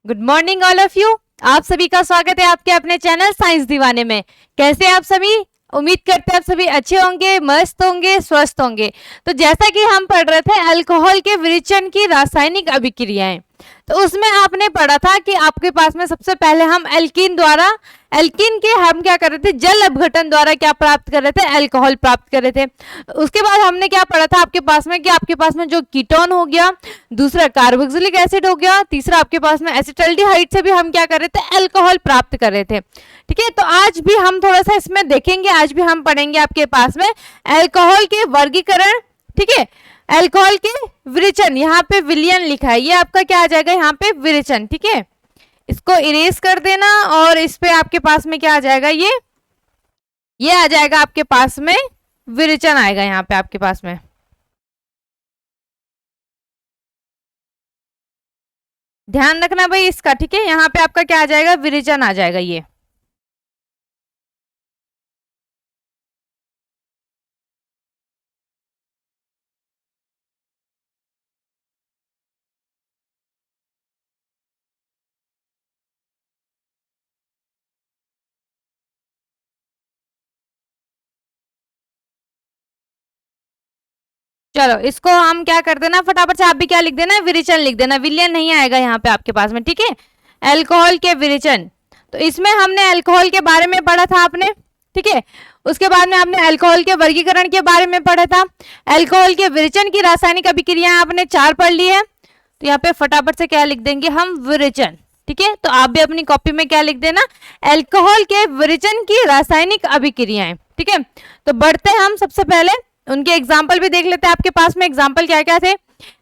Good morning all of you. आप सभी का स्वागत है आपके अपने चैनल साइंस दीवाने में। कैसे आप सभी? उम्मीद करते हैं आप सभी अच्छे होंगे, मस्त होंगे, स्वस्थ होंगे। तो जैसा कि हम पढ़ रहे थे अल्कोहल के विरेचन की रासायनिक अभिक्रियाएं, तो उसमें आपने पढ़ा था कि आपके पास में सबसे पहले हम एल्किन के हम क्या कर रहे थे, जल अपघटन द्वारा क्या प्राप्त कर रहे थे, अल्कोहल प्राप्त कर रहे थे। उसके बाद हमने क्या पढ़ा था आपके पास में कि आपके पास में जो कीटोन हो गया, दूसरा कार्बोक्सिलिक एसिड हो गया, तीसरा आपके पास में एसिटल्डिहाइड से भी हम क्या कर रहे थे, अल्कोहल प्राप्त कर रहे थे। ठीक है, तो आज भी हम थोड़ा सा इसमें देखेंगे, आज भी हम पढ़ेंगे आपके पास में अल्कोहल के वर्गीकरण। ठीक है, अल्कोहल के विरेचन, यहाँ पे विलियन लिखा है, ये आपका क्या आ जाएगा यहाँ पे, विरेचन। ठीक है, इसको इरेज कर देना और इस पे आपके पास में क्या आ जाएगा, ये आ जाएगा आपके पास में विरेचन आएगा यहाँ पे आपके पास में। ध्यान रखना भाई इसका। ठीक है, यहाँ पे आपका क्या आ जाएगा, विरेचन आ जाएगा ये। चलो इसको हम क्या कर देना, फटाफट से आप भी क्या लिख देना, विरेचन लिख देना, विलियन नहीं आएगा यहाँ पे आपके पास में। ठीक है, अल्कोहल के विरेचन। तो इसमें हमने अल्कोहल के बारे में पढ़ा था आपने। ठीक है, उसके बाद में आपने अल्कोहल के वर्गीकरण के बारे में पढ़ा था। अल्कोहल के विरेचन की रासायनिक अभिक्रिया आपने 4 पढ़ ली है। तो यहाँ पे फटाफट से क्या लिख देंगे हम, विरेचन। ठीक है, तो आप भी अपनी कॉपी में क्या लिख देना, अल्कोहल के विरेचन की रासायनिक अभिक्रियाएं। ठीक है, तो बढ़ते हैं हम सबसे पहले उनके एग्जाम्पल भी देख लेते हैं। आपके पास में एग्जाम्पल क्या क्या थे,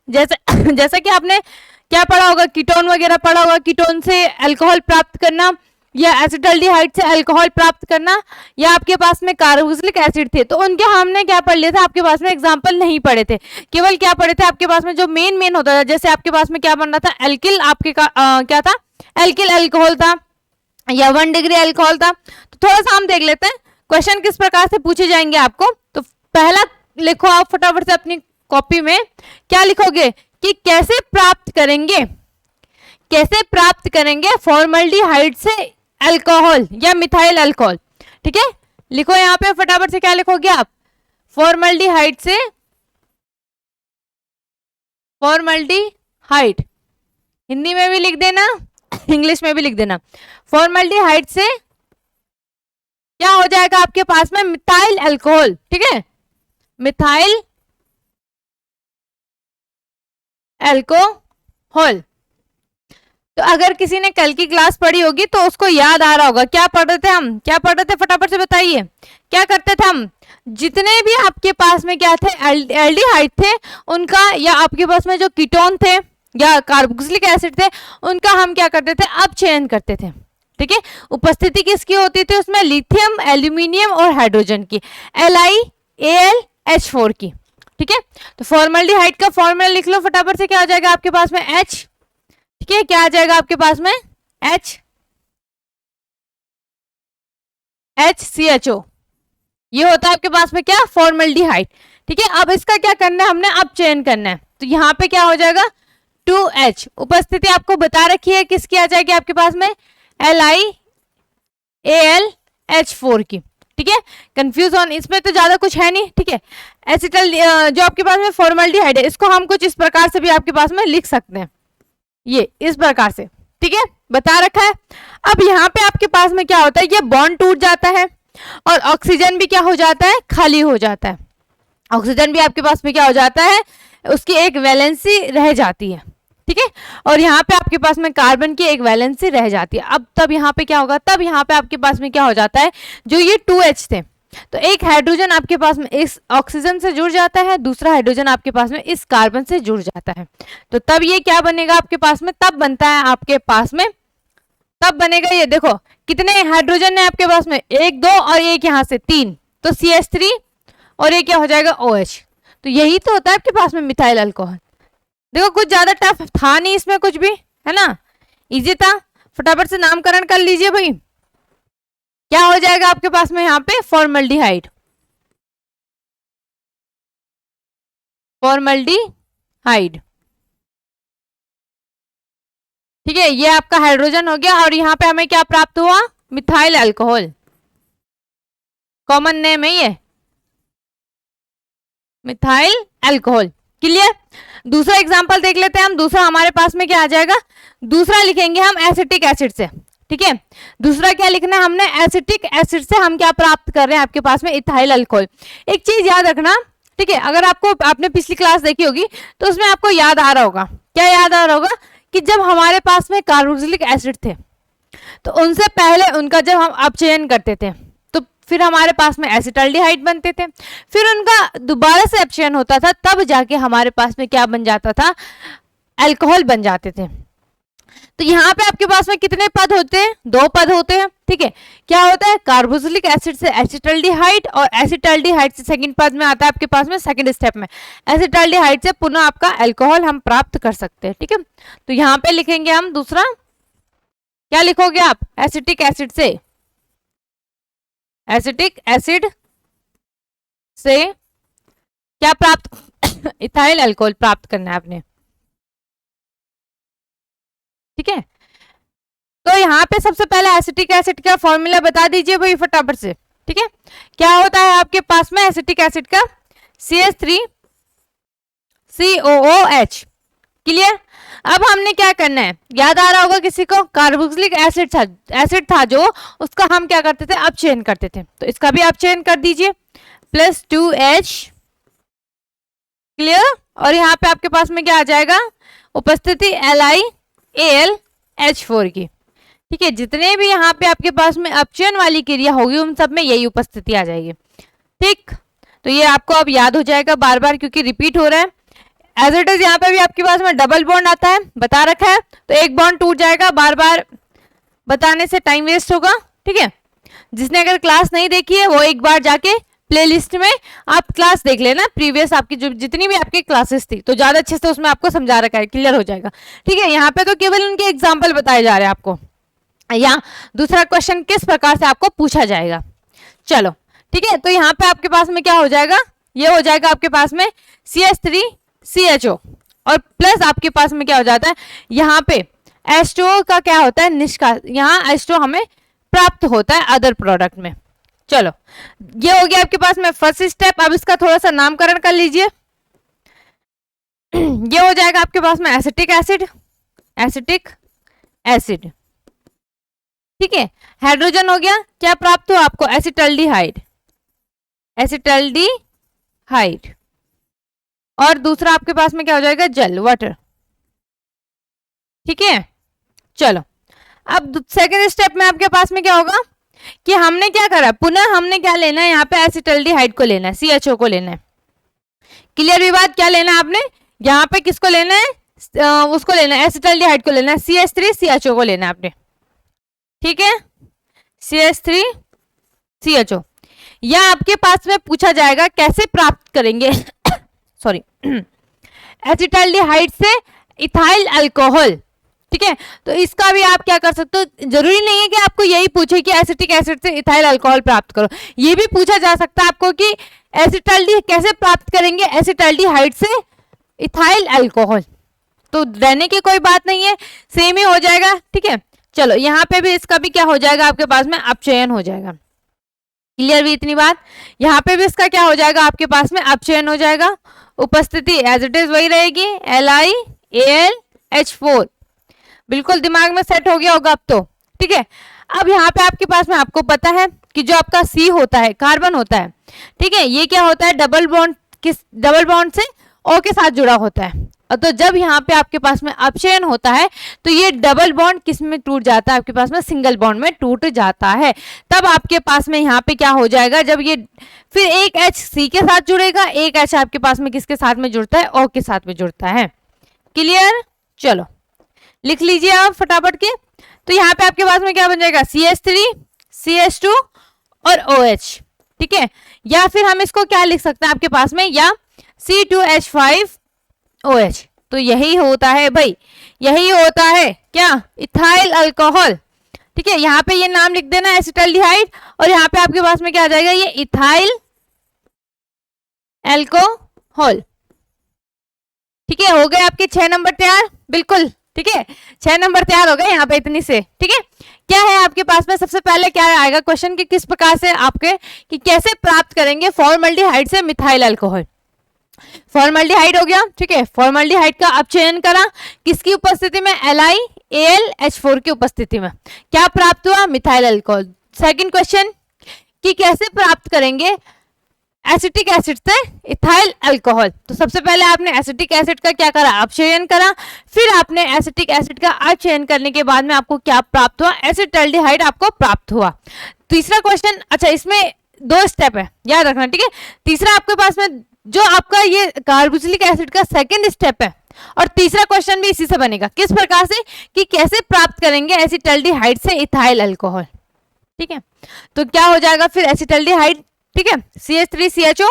जैसे जैसा कि आपने क्या पढ़ा होगा, कीटोन वगैरह पढ़ा होगा, कीटोन से अल्कोहल प्राप्त करना या एसिटल्डिहाइड से अल्कोहल प्राप्त करना, या आपके पास में कार्बोक्सिलिक एसिड थे, तो उनके हमने क्या पढ़ लिया था, आपके पास में एग्जाम्पल नहीं पढ़े थे, केवल क्या पढ़े थे आपके पास में जो मेन होता था। जैसे आपके पास में क्या बन रहा था, एल्किल आपके क्या था, एल्किल अल्कोहल था या 1 डिग्री अल्कोहल था। तो थोड़ा सा हम देख लेते हैं क्वेश्चन किस प्रकार से पूछे जाएंगे आपको। तो पहला लिखो आप फटाफट से अपनी कॉपी में, क्या लिखोगे कि कैसे प्राप्त करेंगे फॉर्मल्डिहाइड से अल्कोहल या मिथाइल अल्कोहल। ठीक है, लिखो यहाँ पे फटाफट से, क्या लिखोगे आप, फॉर्मल्डिहाइड से, फॉर्मल्डिहाइड हिंदी में भी लिख देना, इंग्लिश में भी लिख देना। फॉर्मल्डिहाइड से क्या हो जाएगा आपके पास में, मिथाइल अल्कोहल। ठीक है, मिथाइल अल्कोहल। तो अगर किसी ने कल की क्लास पढ़ी होगी तो उसको याद आ रहा होगा, क्या पढ़ रहे थे हम, क्या पढ़ रहे थे, फटाफट से बताइए। क्या करते थे हम, जितने भी आपके पास में क्या थे, एल्डिहाइड थे उनका, या आपके पास में जो कीटोन थे या कार्बोक्सिलिक एसिड थे, उनका हम क्या करते थे, अपचयन करते थे। ठीक है, उपस्थिति किसकी होती थी उसमें, लिथियम, एल्यूमिनियम और हाइड्रोजन की, LiAlH4 की। ठीक है, तो फॉर्मल्डिहाइड का फॉर्मूला लिख लो फटाफट से, क्या हो जाएगा आपके पास में, H। ठीक है, क्या आ जाएगा आपके पास में, HCHO। ये होता है आपके पास में क्या, फॉर्मल्डिहाइड। ठीक है, अब इसका क्या करना है, हमने अपचयन करना है। तो यहाँ पे क्या हो जाएगा, 2H। उपस्थिति आपको बता रखी है किसकी आ जाएगी आपके पास में, LiAlH4 की। ठीक है, कंफ्यूज होने इसमें तो ज्यादा कुछ है नहीं। ठीक है, एसिटल जो आपके पास में फॉर्मल्डिहाइड है, इसको हम कुछ इस प्रकार से भी आपके पास में लिख सकते हैं, ये इस प्रकार से। ठीक है, बता रखा है। अब यहाँ पे आपके पास में क्या होता है, ये बॉन्ड टूट जाता है और ऑक्सीजन भी क्या हो जाता है, खाली हो जाता है। ऑक्सीजन भी आपके पास में क्या हो जाता है, उसकी एक वैलेंसी रह जाती है। ठीक है, और यहाँ पे आपके पास में कार्बन की एक वैलेंसी रह जाती है। अब तब यहाँ पे क्या होगा, तब यहाँ पे आपके पास में क्या हो जाता है, जो ये 2H थे, तो एक हाइड्रोजन आपके पास में इस ऑक्सीजन से जुड़ जाता है, दूसरा हाइड्रोजन आपके पास में इस कार्बन से जुड़ जाता है। तो तब ये क्या बनेगा आपके पास में, तब बनता है आपके पास में, तब बनेगा ये, देखो कितने हाइड्रोजन है आपके पास में, 1 2 और एक यहाँ से 3, तो CH3 और ये क्या हो जाएगा, OH। तो यही तो होता है आपके पास में मिथाइल अल्कोहल। देखो कुछ ज्यादा टफ था नहीं इसमें कुछ भी, है ना, इजी था। फटाफट से नामकरण कर लीजिए भाई, क्या हो जाएगा आपके पास में यहाँ पे, फॉर्मल्डिहाइड, फॉर्मल्डिहाइड। ठीक है, ये आपका हाइड्रोजन हो गया और यहाँ पे हमें क्या प्राप्त हुआ, मिथाइल अल्कोहल, कॉमन नेम है ये मिथाइल अल्कोहल। क्लियर। दूसरा एग्जांपल देख लेते हैं हम। दूसरा हमारे पास में क्या आ जाएगा, दूसरा लिखेंगे हम एसिटिक एसिड से। ठीक है, दूसरा क्या लिखना है हमने, एसिटिक एसिड से हम क्या प्राप्त कर रहे हैं आपके पास में, इथाइल अल्कोहल। एक चीज याद रखना, ठीक है, अगर आपने पिछली क्लास देखी होगी तो उसमें आपको याद आ रहा होगा, क्या याद आ रहा होगा, कि जब हमारे पास में कार्बोक्सिलिक एसिड थे तो उनसे पहले उनका जब हम अपचयन करते थे तो फिर हमारे पास में एसिटाल्डिहाइड बनते थे, फिर उनका दोबारा से अपचयन होता था, तब जाके हमारे पास में क्या बन जाता था, अल्कोहल बन जाते थे। तो यहाँ पे आपके पास में कितने पद होते हैं, 2 पद होते हैं। ठीक है, क्या होता है, कार्बोक्सिलिक एसिड से एसिटाल्डिहाइड और एसिटाल्डिहाइड से सेकंड पद में आता है आपके पास में, सेकंड स्टेप में एसिटाल्डिहाइड से पुनः आपका अल्कोहल हम प्राप्त कर सकते हैं। ठीक है, तो यहाँ पे लिखेंगे हम दूसरा, क्या लिखोगे आप, एसिटिक एसिड से, एसिटिक एसिड से क्या प्राप्त इथाइल अल्कोहल प्राप्त करना है आपने। ठीक है, तो यहाँ पे सबसे पहले एसिटिक एसिड का फॉर्मूला बता दीजिए भाई फटाफट से। ठीक है, क्या होता है आपके पास में एसिटिक एसिड का, CH3COOH। क्लियर। अब हमने क्या करना है, याद आ रहा होगा किसी को, कार्बोक्सिलिक एसिड था जो, उसका हम क्या करते थे, अपचयन करते थे, तो इसका भी अपचयन कर दीजिए, +2H। क्लियर। और यहाँ पे आपके पास में क्या आ जाएगा, उपस्थिति LiAlH4 की। ठीक है, जितने भी यहाँ पे आपके पास में अपचयन वाली क्रिया होगी उन सब में यही उपस्थिति आ जाएगी। ठीक, तो ये आपको अब याद हो जाएगा बार बार क्योंकि रिपीट हो रहा है। एज इट इज यहाँ पे भी आपके पास में डबल बॉन्ड आता है, बता रखा है, तो एक बॉन्ड टूट जाएगा, बार बार बताने से टाइम वेस्ट होगा। ठीक है, जिसने अगर क्लास नहीं देखी है वो एक बार जाके प्लेलिस्ट में आप क्लास देख लेना, प्रीवियस आपकी जो जितनी भी आपकी क्लासेस थी, तो ज्यादा अच्छे से उसमें आपको समझा रखा है, क्लियर हो जाएगा। ठीक है, यहाँ पे तो केवल उनके एग्जाम्पल बताए जा रहे हैं आपको, या दूसरा क्वेश्चन किस प्रकार से आपको पूछा जाएगा। चलो ठीक है, तो यहाँ पे आपके पास में क्या हो जाएगा, ये हो जाएगा आपके पास में CH3CHO और प्लस आपके पास में क्या हो जाता है, यहाँ पे H2O का क्या होता है, निष्कास, यहाँ H2O हमें प्राप्त होता है अदर प्रोडक्ट में। चलो ये हो गया आपके पास में फर्स्ट स्टेप। अब इसका थोड़ा सा नामकरण कर लीजिए। ये हो जाएगा आपके पास में एसिटिक एसिड, एसिटिक एसिड। ठीक है, हाइड्रोजन हो गया, क्या प्राप्त हो आपको, एसिटाल्डिहाइड, एसिटाल्डिहाइड। और दूसरा आपके पास में क्या हो जाएगा, जल, वाटर। ठीक है, चलो अब सेकेंड स्टेप में आपके पास में क्या होगा कि हमने क्या करा, पुनः हमने क्या लेना है, यहाँ पे एसिटाल्डिहाइड को लेना है, CHO को लेना है। क्लियर विवाद, क्या लेना है आपने, यहाँ पे किसको लेना है, उसको लेना है, एसिटाल्डिहाइड को लेना है, CH3CHO को लेना है आपने। ठीक है, CH3CHO। या आपके पास में पूछा जाएगा कैसे प्राप्त करेंगे सॉरी एसिटाल्डिहाइड से इथाइल अल्कोहल। ठीक है, तो इसका भी आप क्या कर सकते हो, जरूरी नहीं है कि आपको यही पूछे कि एसिटिक एसिड से इथाइल अल्कोहल प्राप्त करो, ये भी पूछा जा सकता है आपको कि एसिटाल्डी कैसे प्राप्त करेंगे एसिटाल्डिहाइड से इथाइल अल्कोहल, तो रहने की कोई बात नहीं है, सेम ही हो जाएगा। ठीक है, चलो यहाँ पे भी इसका भी क्या हो जाएगा आपके पास में, अपचयन हो जाएगा। क्लियर भी इतनी बात, यहाँ पे भी इसका क्या हो जाएगा आपके पास में, अपचयन हो जाएगा, उपस्थिति एज इट इज वही रहेगी, LiAlH4। बिल्कुल दिमाग में सेट हो गया होगा अब तो। ठीक है, अब यहाँ पे आपके पास में आपको पता है कि जो आपका C होता है, कार्बन होता है, ठीक है, ये क्या होता है, डबल बॉन्ड से O के साथ जुड़ा होता है, और तो जब यहाँ पे आपके पास में अपचयन होता है तो ये डबल बॉन्ड किस में टूट जाता है, आपके पास में सिंगल बॉन्ड में टूट जाता है। तब आपके पास में यहाँ पे क्या हो जाएगा, जब ये फिर एक H C के साथ जुड़ेगा, एक H आपके पास में किसके साथ में जुड़ता है, O के साथ में जुड़ता है। क्लियर, चलो लिख लीजिए आप फटाफट के। तो यहाँ पे आपके पास में क्या बन जाएगा, CH3 CH2 और OH। ठीक है, या फिर हम इसको क्या लिख सकते हैं आपके पास में, या C2H5OH। तो यही होता है भाई, यही होता है क्या, इथाइल अल्कोहल। ठीक है, यहाँ पे ये नाम लिख देना एसिटाल्डिहाइड, और यहाँ पे आपके पास में क्या आ जाएगा, ये इथाइल अल्कोहल। ठीक है, हो गए आपके 6 नंबर तैयार, बिल्कुल ठीक है, 6 नंबर तैयार हो गए यहाँ पे इतनी से। ठीक है, क्या है आपके पास में, सबसे पहले क्या आएगा क्वेश्चन कि किस प्रकार से आपके कि कैसे प्राप्त करेंगे फॉर्मल्डिहाइड से मिथाइल अल्कोहल। फॉर्मल्डिहाइड हो गया, ठीक है, फॉर्मल्डिहाइड का अब चयन करा किसकी उपस्थिति में, LiAlH4 की उपस्थिति में, क्या प्राप्त हुआ, मिथाइल अल्कोहल। सेकंड क्वेश्चन कि कैसे प्राप्त करेंगे एसिटिक एसिड से इथाइल अल्कोहल। तो सबसे पहले आपने एसिटिक एसिड का क्या करा, अपचयन करा, फिर आपने एसिटिक एसिड का अपचयन करने के बाद में आपको क्या प्राप्त हुआ, एसिटाल्डिहाइड आपको प्राप्त हुआ। तीसरा क्वेश्चन, अच्छा इसमें 2 स्टेप है याद रखना, ठीक है। तीसरा आपके पास में जो आपका ये कार्बोक्सिलिक एसिड का सेकंड स्टेप है, और तीसरा क्वेश्चन भी इसी से बनेगा, किस प्रकार से कि कैसे प्राप्त करेंगे एसिटाल्डिहाइड से इथाइल अल्कोहल। ठीक है, तो क्या हो जाएगा फिर एसिटाल्डिहाइड, ठीक है, CH3CHO,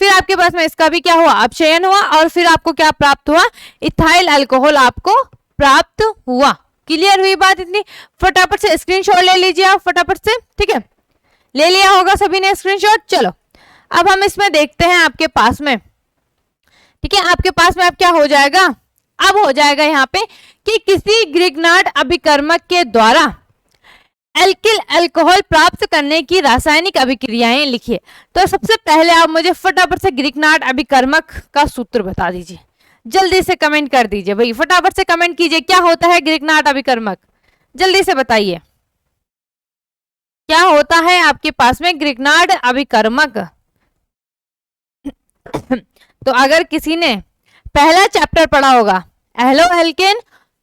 फिर आपके पास में इसका भी क्या हुआ, अपचयन हुआ, और फिर आपको क्या प्राप्त हुआ, इथाइल अल्कोहल आपको प्राप्त हुआ। क्लियर हुई बात इतनी, फटाफट से स्क्रीनशॉट ले लीजिए आप फटाफट से, ठीक है, ले लिया होगा सभी ने स्क्रीनशॉट। चलो अब हम इसमें देखते हैं आपके पास में, ठीक है, आपके पास में अब क्या हो जाएगा, अब हो जाएगा यहाँ पे कि किसी ग्रिग्नार्ड अभिकर्मक के द्वारा एल्किल अल्कोहल प्राप्त करने की रासायनिक अभिक्रियाएं लिखिए। तो सबसे पहले आप मुझे फटाफट से ग्रिग्नार्ड अभिकर्मक का सूत्र बता दीजिए, जल्दी से कमेंट कर दीजिए भाई, फटाफट से कमेंट कीजिए, क्या होता है ग्रिग्नार्ड अभिकर्मक, जल्दी से बताइए क्या होता है आपके पास में ग्रिग्नार्ड अभिकर्मक। तो अगर किसी ने पहला चैप्टर पढ़ा होगा हेलो एल्केन,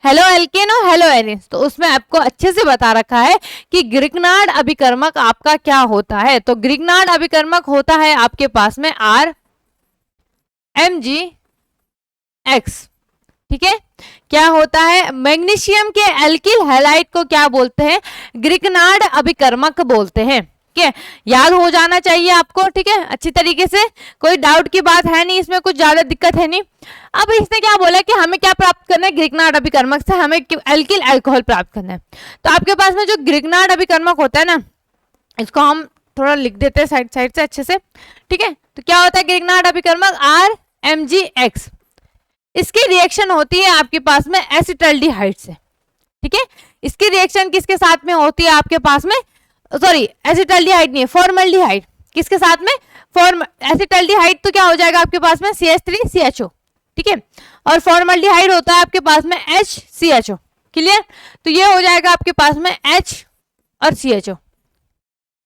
हेलो एल्केन और हेलो एरिन, तो उसमें आपको अच्छे से बता रखा है कि ग्रिग्नार्ड अभिकर्मक आपका क्या होता है। तो ग्रिग्नार्ड अभिकर्मक होता है आपके पास में RMgX, ठीक है, क्या होता है, मैग्नीशियम के एल्किल हैलाइड को क्या बोलते हैं, ग्रिग्नार्ड अभिकर्मक बोलते हैं। ठीक है, याद हो जाना चाहिए आपको, ठीक है, अच्छी तरीके से, कोई डाउट की बात है नहीं, इसमें कुछ ज्यादा दिक्कत है नहीं। अब इसने क्या बोला कि हमें क्या प्राप्त करना है, ग्रिग्नार्ड अभिकर्मक से हमें एल्किल अल्कोहल प्राप्त करना है। तो आपके पास में जो ग्रिग्नार्ड अभिकर्मक होता है ना, इसको हम थोड़ा लिख देते हैं साइड साइड से अच्छे से, ठीक है। तो क्या होता है ग्रिग्नार्ड अभिकर्मक RMgX, इसकी रिएक्शन होती है आपके पास में एसिटाल्डिहाइड से, ठीक है। इसकी रिएक्शन किसके साथ में होती है आपके पास में, सॉरी एसिटाल्डिहाइड नहीं है, फॉर्मल्डिहाइड, किसके साथ में, एसिटाल्डिहाइड तो क्या हो जाएगा आपके पास में CH3CHO, ठीक है, और फॉर्मल्डिहाइड होता है आपके पास में HCHO। क्लियर, तो ये हो जाएगा आपके पास में H और CHO।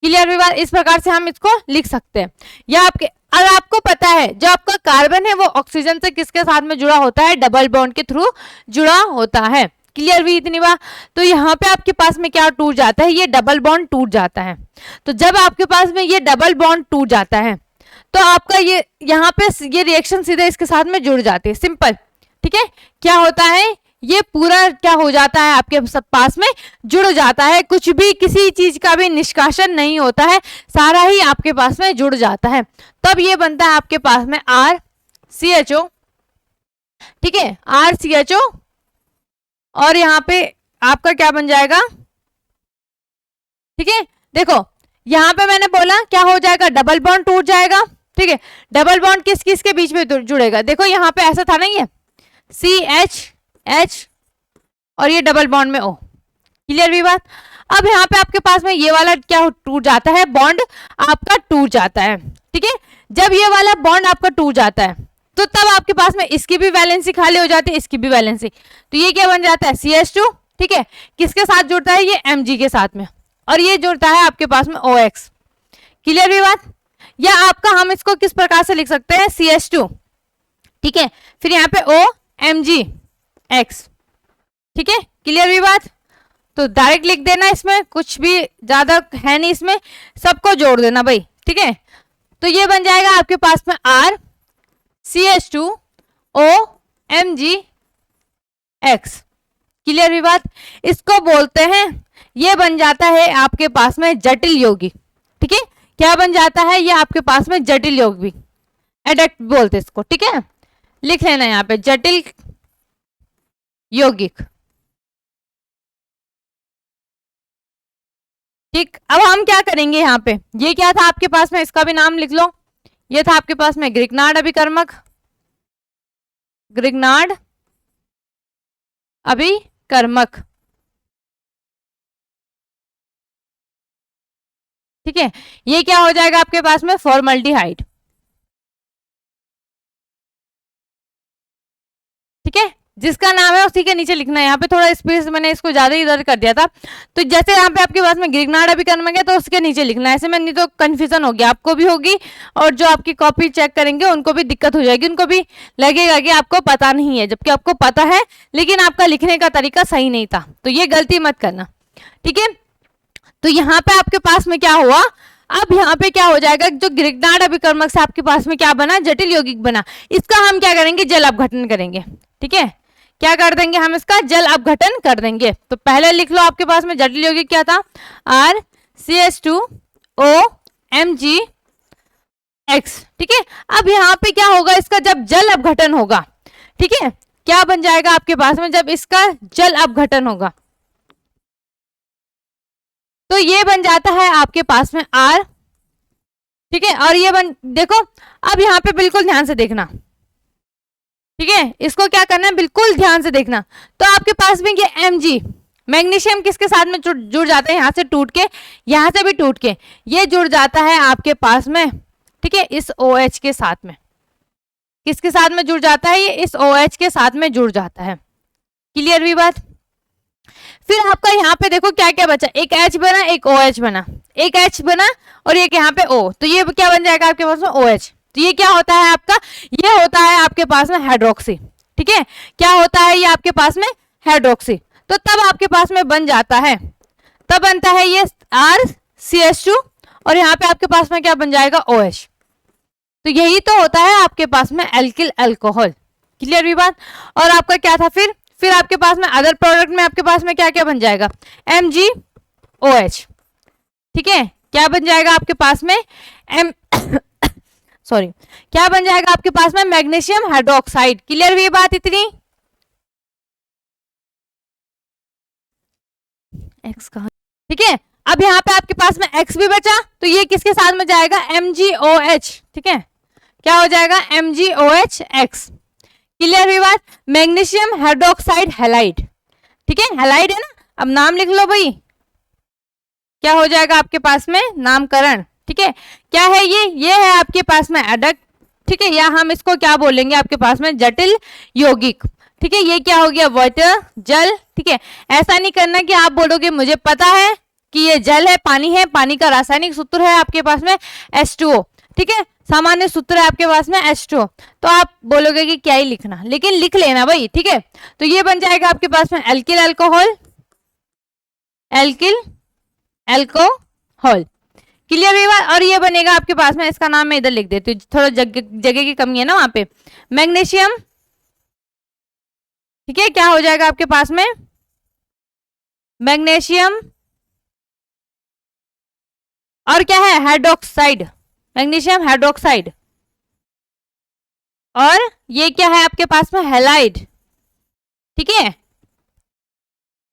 क्लियर भी बात, इस प्रकार से हम इसको लिख सकते हैं। या आपके, अगर आपको पता है जो आपका कार्बन है वो ऑक्सीजन से किसके साथ में जुड़ा होता है, डबल बॉन्ड के थ्रू जुड़ा होता है। क्लियर भी इतनी बात, तो यहाँ पे आपके पास में क्या टूट जाता है, ये डबल बॉन्ड टूट जाता है। तो जब आपके पास में ये डबल बॉन्ड टूट जाता है तो आपका ये यहाँ पे ये रिएक्शन सीधे इसके साथ में जुड़ जाती है, सिंपल, ठीक है। क्या होता है, ये पूरा क्या हो जाता है आपके सब पास में जुड़ जाता है, कुछ भी किसी चीज का भी निष्कासन नहीं होता है, सारा ही आपके पास में जुड़ जाता है, तब ये बनता है आपके पास में RCHO, ठीक है, RCHO, और यहाँ पे आपका क्या बन जाएगा, ठीक है। देखो यहाँ पे मैंने बोला क्या हो जाएगा, डबल बॉन्ड टूट जाएगा, ठीक है, डबल बॉन्ड किस किस के बीच में जुड़ेगा, देखो यहाँ पे ऐसा था नहीं है, CH और ये डबल बॉन्ड में O। क्लियर भी बात, अब यहाँ पे आपके पास में ये वाला क्या टूट जाता है, बॉन्ड आपका टूट जाता है, ठीक है। जब ये वाला बॉन्ड आपका टूट जाता है तो तब आपके पास में इसकी भी वैलेंसी खाली हो जाती है, इसकी भी वैलेंसी, तो ये क्या बन जाता है CH2, ठीक है, किसके साथ जुड़ता है, ये Mg के साथ में, और ये जुड़ता है आपके पास में OX। क्लियर भी बात, या आपका हम इसको किस प्रकार से लिख सकते हैं, CH2, ठीक है, फिर यहाँ पे OMgX, ठीक है। क्लियर भी बात, तो डायरेक्ट लिख देना, इसमें कुछ भी ज्यादा है नहीं, इसमें सबको जोड़ देना भाई, ठीक है। तो ये बन जाएगा आपके पास में RCH2OMgX। क्लियर भी बात, इसको बोलते हैं, ये बन जाता है आपके पास में जटिल यौगिक, ठीक है। क्या बन जाता है, ये आपके पास में जटिल यौगिक, एडेक्ट बोलते इसको, ठीक है, लिख लेना यहाँ पे जटिल यौगिक। ठीक, अब हम क्या करेंगे यहाँ पे, ये क्या था आपके पास में, इसका भी नाम लिख लो, ये था आपके पास में ग्रिग्नार्ड अभिकर्मक, ग्रिग्नार्ड अभिकर्मक, ठीक है। ये क्या हो जाएगा आपके पास में, फॉर्मल्डिहाइड, ठीक है। जिसका नाम है उसी के नीचे लिखना है। यहाँ पे थोड़ा स्पेस मैंने इसको ज्यादा ही इधर कर दिया था, तो जैसे यहाँ पे आपके पास में ग्रिग्नार्ड अभिकर्मक है तो उसके नीचे लिखना है, ऐसे में नहीं तो कंफ्यूजन होगी, आपको भी होगी और जो आपकी कॉपी चेक करेंगे उनको भी दिक्कत हो जाएगी, उनको भी लगेगा कि आपको पता नहीं है, जबकि आपको पता है लेकिन आपका लिखने का तरीका सही नहीं था। तो ये गलती मत करना, ठीक है। तो यहाँ पे आपके पास में क्या हुआ, अब यहाँ पे क्या हो जाएगा, जो ग्रिग्नार्ड अभिकर्मक से आपके पास में क्या बना, जटिल यौगिक बना। इसका हम क्या करेंगे, जल अपघटन करेंगे, ठीक है। क्या कर देंगे हम, इसका जल अपघटन कर देंगे। तो पहले लिख लो आपके पास में जटिल यौगिक क्या था, RCH2OMgX, ठीक है। अब यहाँ पे क्या होगा, इसका जब जल अपघटन होगा, ठीक है, क्या बन जाएगा आपके पास में, जब इसका जल अपघटन होगा तो ये बन जाता है आपके पास में R, ठीक है। और ये देखो, अब यहाँ पे बिल्कुल ध्यान से देखना, ठीक है, इसको क्या करना है, बिल्कुल ध्यान से देखना। तो आपके पास में ये Mg, मैग्नीशियम किसके साथ में जुड़ जाता है, यहाँ से टूट के, यहाँ से भी टूट के ये जुड़ जाता है आपके पास में, ठीक है, इस OH के साथ में। किसके साथ में जुड़ जाता है, ये इस OH के साथ में जुड़ जाता है। क्लियर हुई बात। फिर आपका यहाँ पे देखो क्या क्या बचा, एक H बना, एक OH बना, एक H बना और एक यहाँ पे O, तो ये क्या बन जाएगा आपके पास में, OH। तो ये क्या होता है आपका, ये होता है आपके पास में हाइड्रोक्सी, ठीक है। क्या होता है ये आपके पास में, हाइड्रोक्सी। तो तब आपके पास में बन जाता है, तब बनता है ये RCH2 और यहाँ पे आपके पास में क्या बन जाएगा, OH। तो यही तो होता है आपके पास में एल्किल अल्कोहल। क्लियर हुई बात। और आपका क्या था, फिर आपके पास में अदर प्रोडक्ट में आपके पास में क्या क्या बन जाएगा, MgOH, ठीक है। क्या बन जाएगा आपके पास में सॉरी, क्या बन जाएगा आपके पास में, मैग्नीशियम हाइड्रोक्साइड। क्लियर हुई बात इतनी, X कहां, ठीक है। अब यहाँ पे आपके पास में X भी बचा, तो ये किसके साथ में जाएगा, MgOH, ठीक है। क्या हो जाएगा, MgOHX। क्लियर हुई बात। मैग्नीशियम हाइड्रोक्साइड हैलाइड, ठीक है, हैलाइड है ना, अब नाम लिख लो भाई, क्या हो जाएगा आपके पास में, नामकरण, ठीक है। क्या है ये है आपके पास में एडक्ट, ठीक है, या हम इसको क्या बोलेंगे आपके पास में, जटिल यौगिक, ठीक है। ये क्या हो गया, वाटर, जल, ठीक है। ऐसा नहीं करना कि आप बोलोगे मुझे पता है कि ये जल है, पानी का रासायनिक सूत्र है आपके पास में H2O, ठीक है, सामान्य सूत्र है आपके पास में H2O, तो आप बोलोगे कि क्या ही लिखना, लेकिन लिख लेना भाई, ठीक है। तो ये बन जाएगा आपके पास में alkyl alcohol, alkyl alcohol. Clear हुई बात। और ये बनेगा आपके पास में, इसका नाम मैं इधर लिख देती हूँ, थोड़ा जगह की कमी है ना वहां पे, मैग्नीशियम, ठीक है। क्या हो जाएगा आपके पास में, मैग्नीशियम और क्या है, हाइड्रोक्साइड, मैग्नीशियम हाइड्रोक्साइड। और ये क्या है आपके पास में, हैलाइड, ठीक है,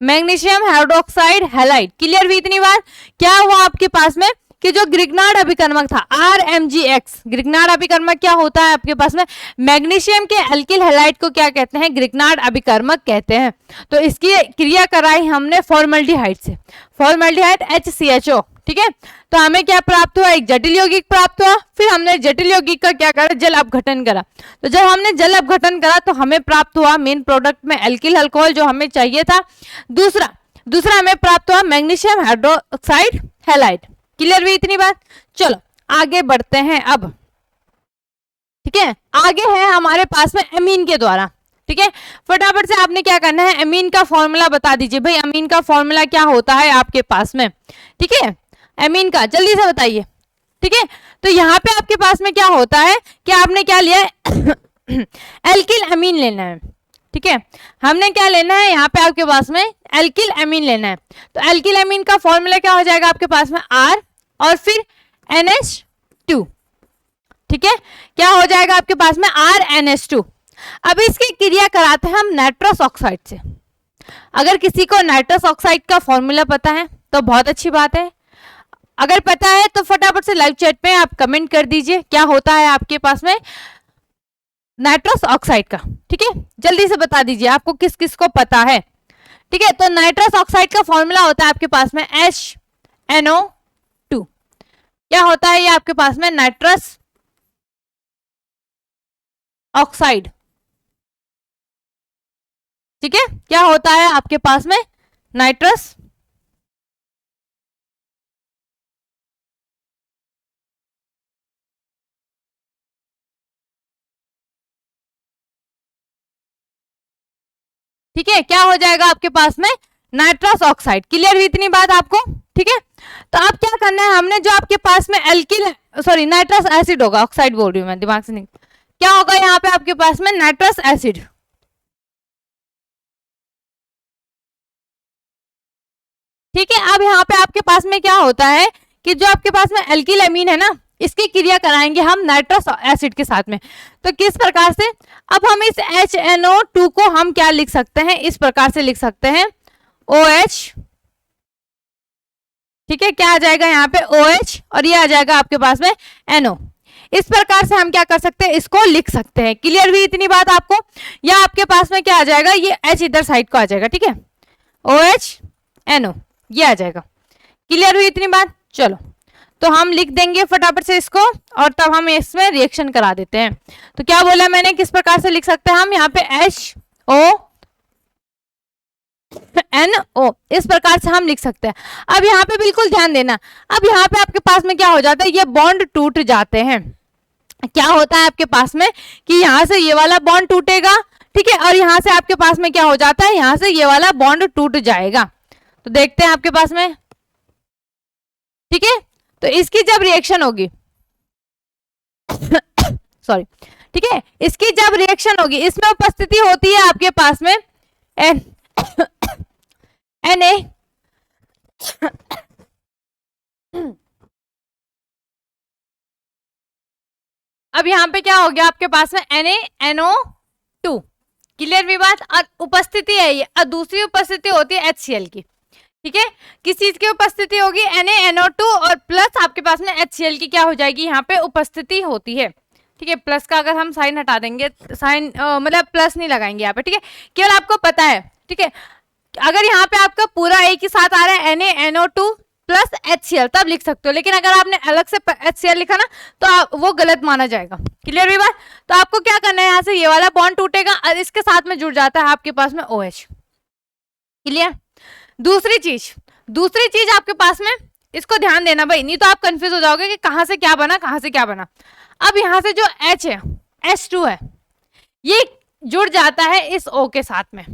मैग्नीशियम हाइड्रोक्साइड हैलाइड। क्लियर हुई इतनी बात। क्या हुआ आपके पास में कि जो ग्रिग्नार्ड अभिकर्मक था RMgX, ग्रिग्नार्ड अभिकर्मक क्या होता है आपके पास में, मैग्नीशियम के एल्किल हैलाइड को क्या कहते हैं, ग्रिग्नार्ड अभिकर्मक कहते हैं। तो इसकी क्रिया कराई हमने फॉर्मल्डिहाइड से, फॉर्मल्डिहाइड HCHO, ठीक है। तो हमें क्या प्राप्त हुआ, एक जटिल यौगिक प्राप्त हुआ। फिर हमने जटिल यौगिक का क्या करा, जल अपघटन करा। तो जब हमने जल अपघटन करा तो हमें प्राप्त हुआ मेन प्रोडक्ट में एल्किल अल्कोहल जो हमें चाहिए था। दूसरा हमें प्राप्त हुआ मैग्नीशियम हाइड्रोक्साइड हैलाइड। क्लियर हुई इतनी बात। चलो आगे बढ़ते हैं अब, ठीक है। आगे है हमारे पास में अमीन के द्वारा, ठीक है। फटाफट से आपने क्या करना है, अमीन का फॉर्मूला बता दीजिए भाई, अमीन का फॉर्मूला क्या होता है आपके पास में, ठीक है। अमीन का जल्दी से बताइए, ठीक है। तो यहाँ पे आपके पास में क्या होता है कि आपने क्या लिया है एल्किल अमीन लेना है, ठीक है। हमने क्या लेना है यहाँ पे आपके पास में एल्किल अमीन लेना है। तो एल्किल अमीन का फॉर्मूला क्या हो जाएगा आपके पास में, R और फिर NH2, ठीक है। क्या हो जाएगा आपके पास में, RNH2। अब इसकी क्रिया कराते हैं हम नाइट्रस ऑक्साइड से। अगर किसी को नाइट्रस ऑक्साइड का फॉर्मूला पता है तो बहुत अच्छी बात है, अगर पता है तो फटाफट से लाइव चैट पे आप कमेंट कर दीजिए क्या होता है आपके पास में नाइट्रस ऑक्साइड का। ठीक है, जल्दी से बता दीजिए आपको किस किस को पता है। ठीक है, तो नाइट्रस ऑक्साइड का फॉर्मूला होता है आपके पास में HNO2। क्या होता है ये आपके पास में? Nitrous oxide. ठीक है, क्या होता है आपके पास में? नाइट्रस ठीक है, क्या हो जाएगा आपके पास में? Nitrous oxide. क्लियर हुई इतनी बात आपको? ठीक है, तो अब क्या करना है हमने, जो आपके पास में एल्किल सॉरी नाइट्रस एसिड होगा, ऑक्साइड बोल रही हूं मैं, दिमाग से नहीं, क्या होगा यहाँ पे आपके पास में? Nitrous acid. ठीक है, अब यहाँ पे आपके पास में क्या होता है कि जो आपके पास में एल्किल अमीन है ना, इसकी क्रिया कराएंगे हम नाइट्रस एसिड के साथ में। तो किस प्रकार से? अब हम इस HNO2 को हम क्या लिख सकते हैं? इस प्रकार से लिख सकते हैं OH। ठीक है, क्या आ जाएगा यहाँ पे? OH, और ये आ जाएगा आपके पास में NO। इस प्रकार से हम क्या कर सकते हैं? इसको लिख सकते हैं। क्लियर हुई इतनी बात आपको? या आपके पास में क्या आ जाएगा? ये H इधर साइड को आ जाएगा। ठीक है, OH NO ये आ जाएगा। क्लियर हुई इतनी बात? चलो, तो हम लिख देंगे फटाफट से इसको, और तब हम इसमें रिएक्शन करा देते हैं। तो क्या बोला मैंने, किस प्रकार से लिख सकते हैं हम? यहाँ पे HONO इस प्रकार से हम लिख सकते हैं। अब यहाँ पे बिल्कुल ध्यान देना, अब यहाँ पे आपके पास में क्या हो जाता है? ये बॉन्ड टूट जाते हैं। क्या होता है आपके पास में कि यहाँ से ये वाला बॉन्ड टूटेगा। ठीक है, और यहाँ से आपके पास में क्या हो जाता है? यहाँ से ये वाला बॉन्ड टूट जाएगा। तो देखते हैं आपके पास में। ठीक है, तो इसकी जब रिएक्शन होगी सॉरी, ठीक है, इसकी जब रिएक्शन होगी, इसमें उपस्थिति होती है आपके पास में Na अब यहाँ पे क्या हो गया आपके पास में? NaNO2। क्लियर भी बात? और उपस्थिति है ये, और दूसरी उपस्थिति होती है HCl की। ठीक है, किस चीज की उपस्थिति होगी? NaNO2 और प्लस आपके पास में HCl की क्या हो जाएगी? यहाँ पे उपस्थिति होती है। ठीक है, प्लस का अगर हम साइन हटा देंगे, साइन मतलब प्लस नहीं लगाएंगे यहाँ पे। ठीक है, केवल आपको पता है। ठीक है, अगर यहाँ पे आपका पूरा एक ही साथ आ रहा है NaNO2 प्लस HCl, तब लिख सकते हो। लेकिन अगर आपने अलग से HCl लिखा ना, तो वो गलत माना जाएगा। क्लियर हुई बात? तो आपको क्या करना है, यहाँ से ये वाला बॉन्ड टूटेगा और इसके साथ में जुड़ जाता है आपके पास में OH। क्लियर? दूसरी चीज आपके पास में, इसको ध्यान देना भाई, नहीं तो आप कंफ्यूज हो जाओगे कि कहां से क्या बना, कहां से क्या बना। अब यहां से जो H है, H2 है, ये जुड़ जाता है इस O के साथ में।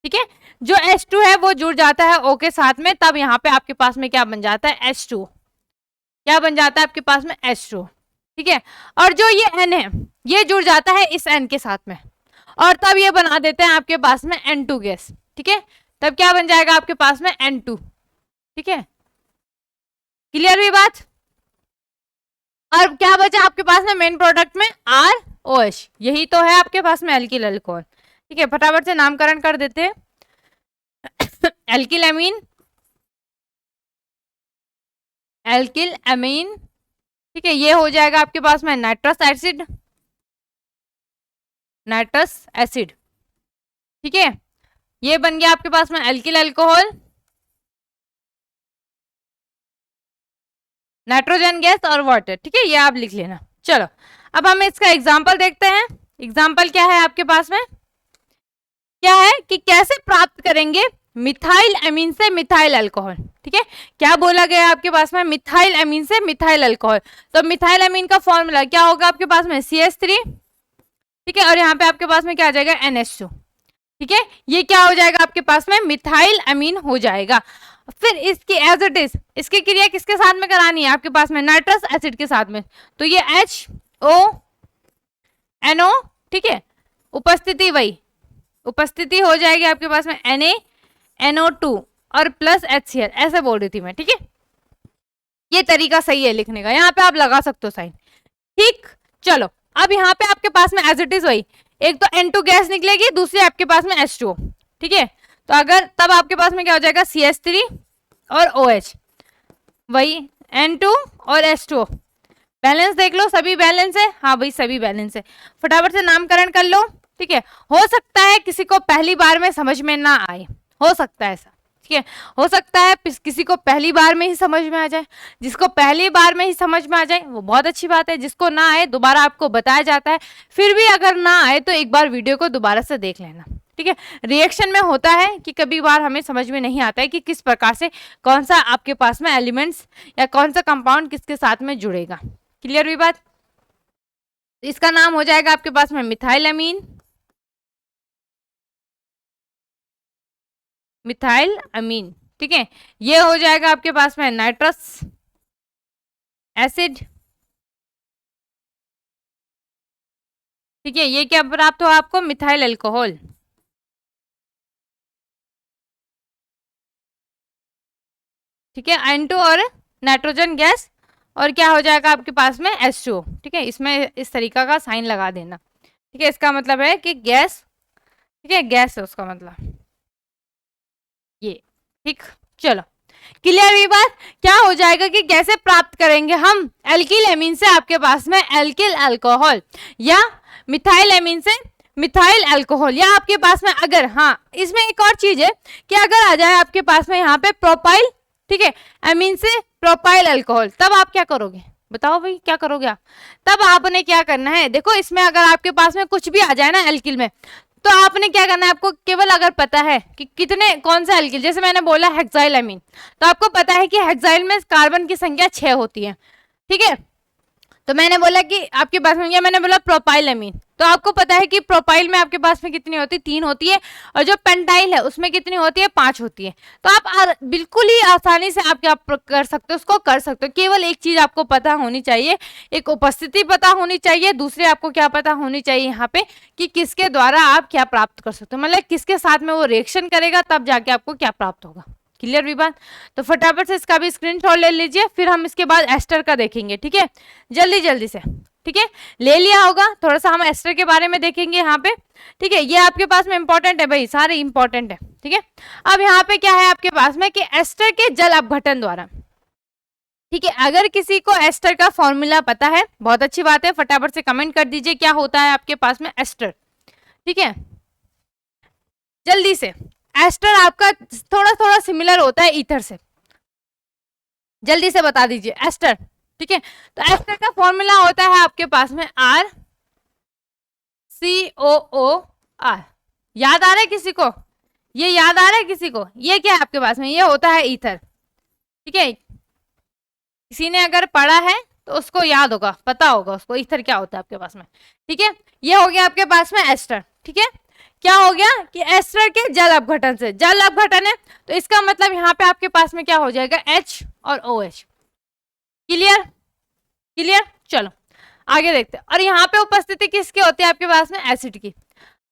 ठीक है, जो H2 है वो जुड़ जाता है O के साथ में, तब यहाँ पे आपके पास में क्या बन जाता है? H2। क्या बन जाता है आपके पास में? H2। ठीक है, और जो ये N है, ये जुड़ जाता है इस N के साथ में, और तब ये बना देते हैं आपके पास में N2 गैस। ठीक है, तब क्या बन जाएगा आपके पास में? N2। ठीक है, क्लियर हुई बात? और क्या बचा आपके पास में मेन प्रोडक्ट में? ROH। यही तो है आपके पास में एल्किल अल्कोहल। ठीक है, फटाफट से नामकरण कर देते हैं। एल्किल अमीन, एल्किल अमीन। ठीक है, ये हो जाएगा आपके पास में नाइट्रस एसिड, नाइट्रस एसिड। ठीक है, ये बन गया आपके पास में एल्किल अल्कोहल, नाइट्रोजन गैस और वाटर। ठीक है, ये आप लिख लेना। चलो, अब हम इसका एग्जाम्पल देखते हैं। एग्जाम्पल क्या है आपके पास में? क्या है कि कैसे प्राप्त करेंगे मिथाइल अमीन से मिथाइल अल्कोहल। ठीक है, क्या बोला गया आपके पास में? मिथाइल अमीन से मिथाइल अल्कोहल। तो मिथाइल अमीन का फॉर्मूला क्या होगा आपके पास में? CH3। ठीक है, और यहाँ पे आपके पास में क्या आ जाएगा? NH2। ठीक है, ये क्या हो जाएगा आपके पास में? मिथाइल अमीन हो जाएगा। फिर इसकी एज इट इज इसकी क्रिया किसके साथ में करानी है आपके पास में? नाइट्रस एसिड के साथ में। तो ये HONO। ठीक है, उपस्थिति वही उपस्थिति हो जाएगी आपके पास में NaNO2 और प्लस HCl, ऐसे बोल रही थी मैं। ठीक है, ये तरीका सही है लिखने का, यहाँ पे आप लगा सकते हो साइन। ठीक, चलो, अब यहाँ पे आपके पास में एज इट इज वही, एक तो N2 गैस निकलेगी, दूसरी आपके पास में H2। ठीक है, तो अगर तब आपके पास में क्या हो जाएगा? CH3 और OH, वही N2 और H2 बैलेंस देख लो, सभी बैलेंस है, हाँ भाई सभी बैलेंस है, फटाफट से नामकरण कर लो, ठीक है। हो सकता है किसी को पहली बार में समझ में ना आए, हो सकता है ऐसा, ठीक है, हो सकता है किसी को पहली बार में ही समझ में आ जाए। जिसको पहली बार में ही समझ में आ जाए वो बहुत अच्छी बात है, जिसको ना आए दोबारा आपको बताया जाता है, फिर भी अगर ना आए तो एक बार वीडियो को दोबारा से देख लेना, ठीक है। रिएक्शन में होता है कि कभी बार हमें समझ में नहीं आता है कि किस प्रकार से कौन सा आपके पास में एलिमेंट्स या कौन सा कंपाउंड किसके साथ में जुड़ेगा। क्लियर हुई बात? इसका नाम हो जाएगा आपके पास में मिथाइल अमीन, मिथाइल अमीन, ठीक है। ये हो जाएगा आपके पास में नाइट्रस एसिड, ठीक है। ये क्या प्राप्त हो आपको? मिथाइल अल्कोहल, ठीक है। N2 और नाइट्रोजन गैस, और क्या हो जाएगा आपके पास में H2O, ठीक है। इसमें इस तरीका का साइन लगा देना, ठीक है। इसका मतलब है कि गैस, ठीक है, गैस है उसका मतलब ये, ठीक। चलो क्लियर हुई बात? क्या हो जाएगा कि कैसे प्राप्त करेंगे हम एल्किल एमीन से आपके पास में एल्किल अल्कोहल, या मिथाइल एमीन से मिथाइल अल्कोहल, या आपके पास में अगर, हाँ इसमें एक और चीज है कि अगर आ जाए आपके पास में यहाँ पे प्रोपाइल, ठीक है, एमीन से प्रोपाइल अल्कोहल, तब आप क्या करोगे? बताओ भाई क्या करोगे आप? तब आपने क्या करना है, देखो इसमें अगर आपके पास में कुछ भी आ जाए ना एल्किल में, तो आपने क्या करना है, आपको केवल अगर पता है कि कितने कौन सा एल्किल, जैसे मैंने बोला हेक्साइल अमीन, तो आपको पता है कि हेक्साइल में कार्बन की संख्या 6 होती है, ठीक है। तो मैंने बोला कि आपके पास में, मैंने बोला प्रोपाइल अमीन, तो आपको पता है कि प्रोपाइल में आपके पास में कितनी होती है? 3 होती है, और जो पेंटाइल है उसमें कितनी होती है? 5 होती है। तो आप बिल्कुल ही आसानी से आप क्या कर सकते हो, उसको कर सकते हो। केवल एक चीज आपको पता होनी चाहिए, एक उपस्थिति पता होनी चाहिए, दूसरे आपको क्या पता होनी चाहिए यहाँ पे कि किसके द्वारा आप क्या प्राप्त कर सकते हो, मतलब किसके साथ में वो रिएक्शन करेगा, तब जाके आपको क्या प्राप्त होगा। क्लियर हुई बात? तो फटाफट से इसका भी स्क्रीनशॉट ले लीजिए, फिर हम इसके बाद एस्टर का देखेंगे, ठीक है, जल्दी जल्दी से, ठीक है। ले लिया होगा, थोड़ा सा हम एस्टर के बारे में देखेंगे यहाँ पे, ठीक है। ये आपके पास में इंपॉर्टेंट है भाई, सारे इंपॉर्टेंट है, ठीक है। अब यहाँ पे क्या है आपके पास में कि एस्टर के जल अपघटन द्वारा, ठीक है। अगर किसी को एस्टर का फॉर्मूला पता है, बहुत अच्छी बात है, फटाफट से कमेंट कर दीजिए क्या होता है आपके पास में एस्टर, ठीक है, जल्दी से। एस्टर आपका थोड़ा थोड़ा सिमिलर होता है ईथर से, जल्दी से बता दीजिए एस्टर, ठीक है। तो एस्टर का फॉर्मूला होता है आपके पास में RCOOR, याद आ रहा है किसी को? ये याद आ रहा है किसी को? ये क्या है आपके पास में? ये होता है ईथर, ठीक है। किसी ने अगर पढ़ा है तो उसको याद होगा, पता होगा उसको ईथर क्या होता है आपके पास में, ठीक है। ये हो गया आपके पास में एस्टर, ठीक है। क्या हो गया कि एस्टर के जल अपघटन से, जल अपघटन है तो इसका मतलब यहाँ पे आपके पास में क्या हो जाएगा? H और OH। क्लियर? क्लियर? चलो आगे देखते हैं। और यहाँ पे उपस्थिति किसकी होती है आपके पास में? एसिड की।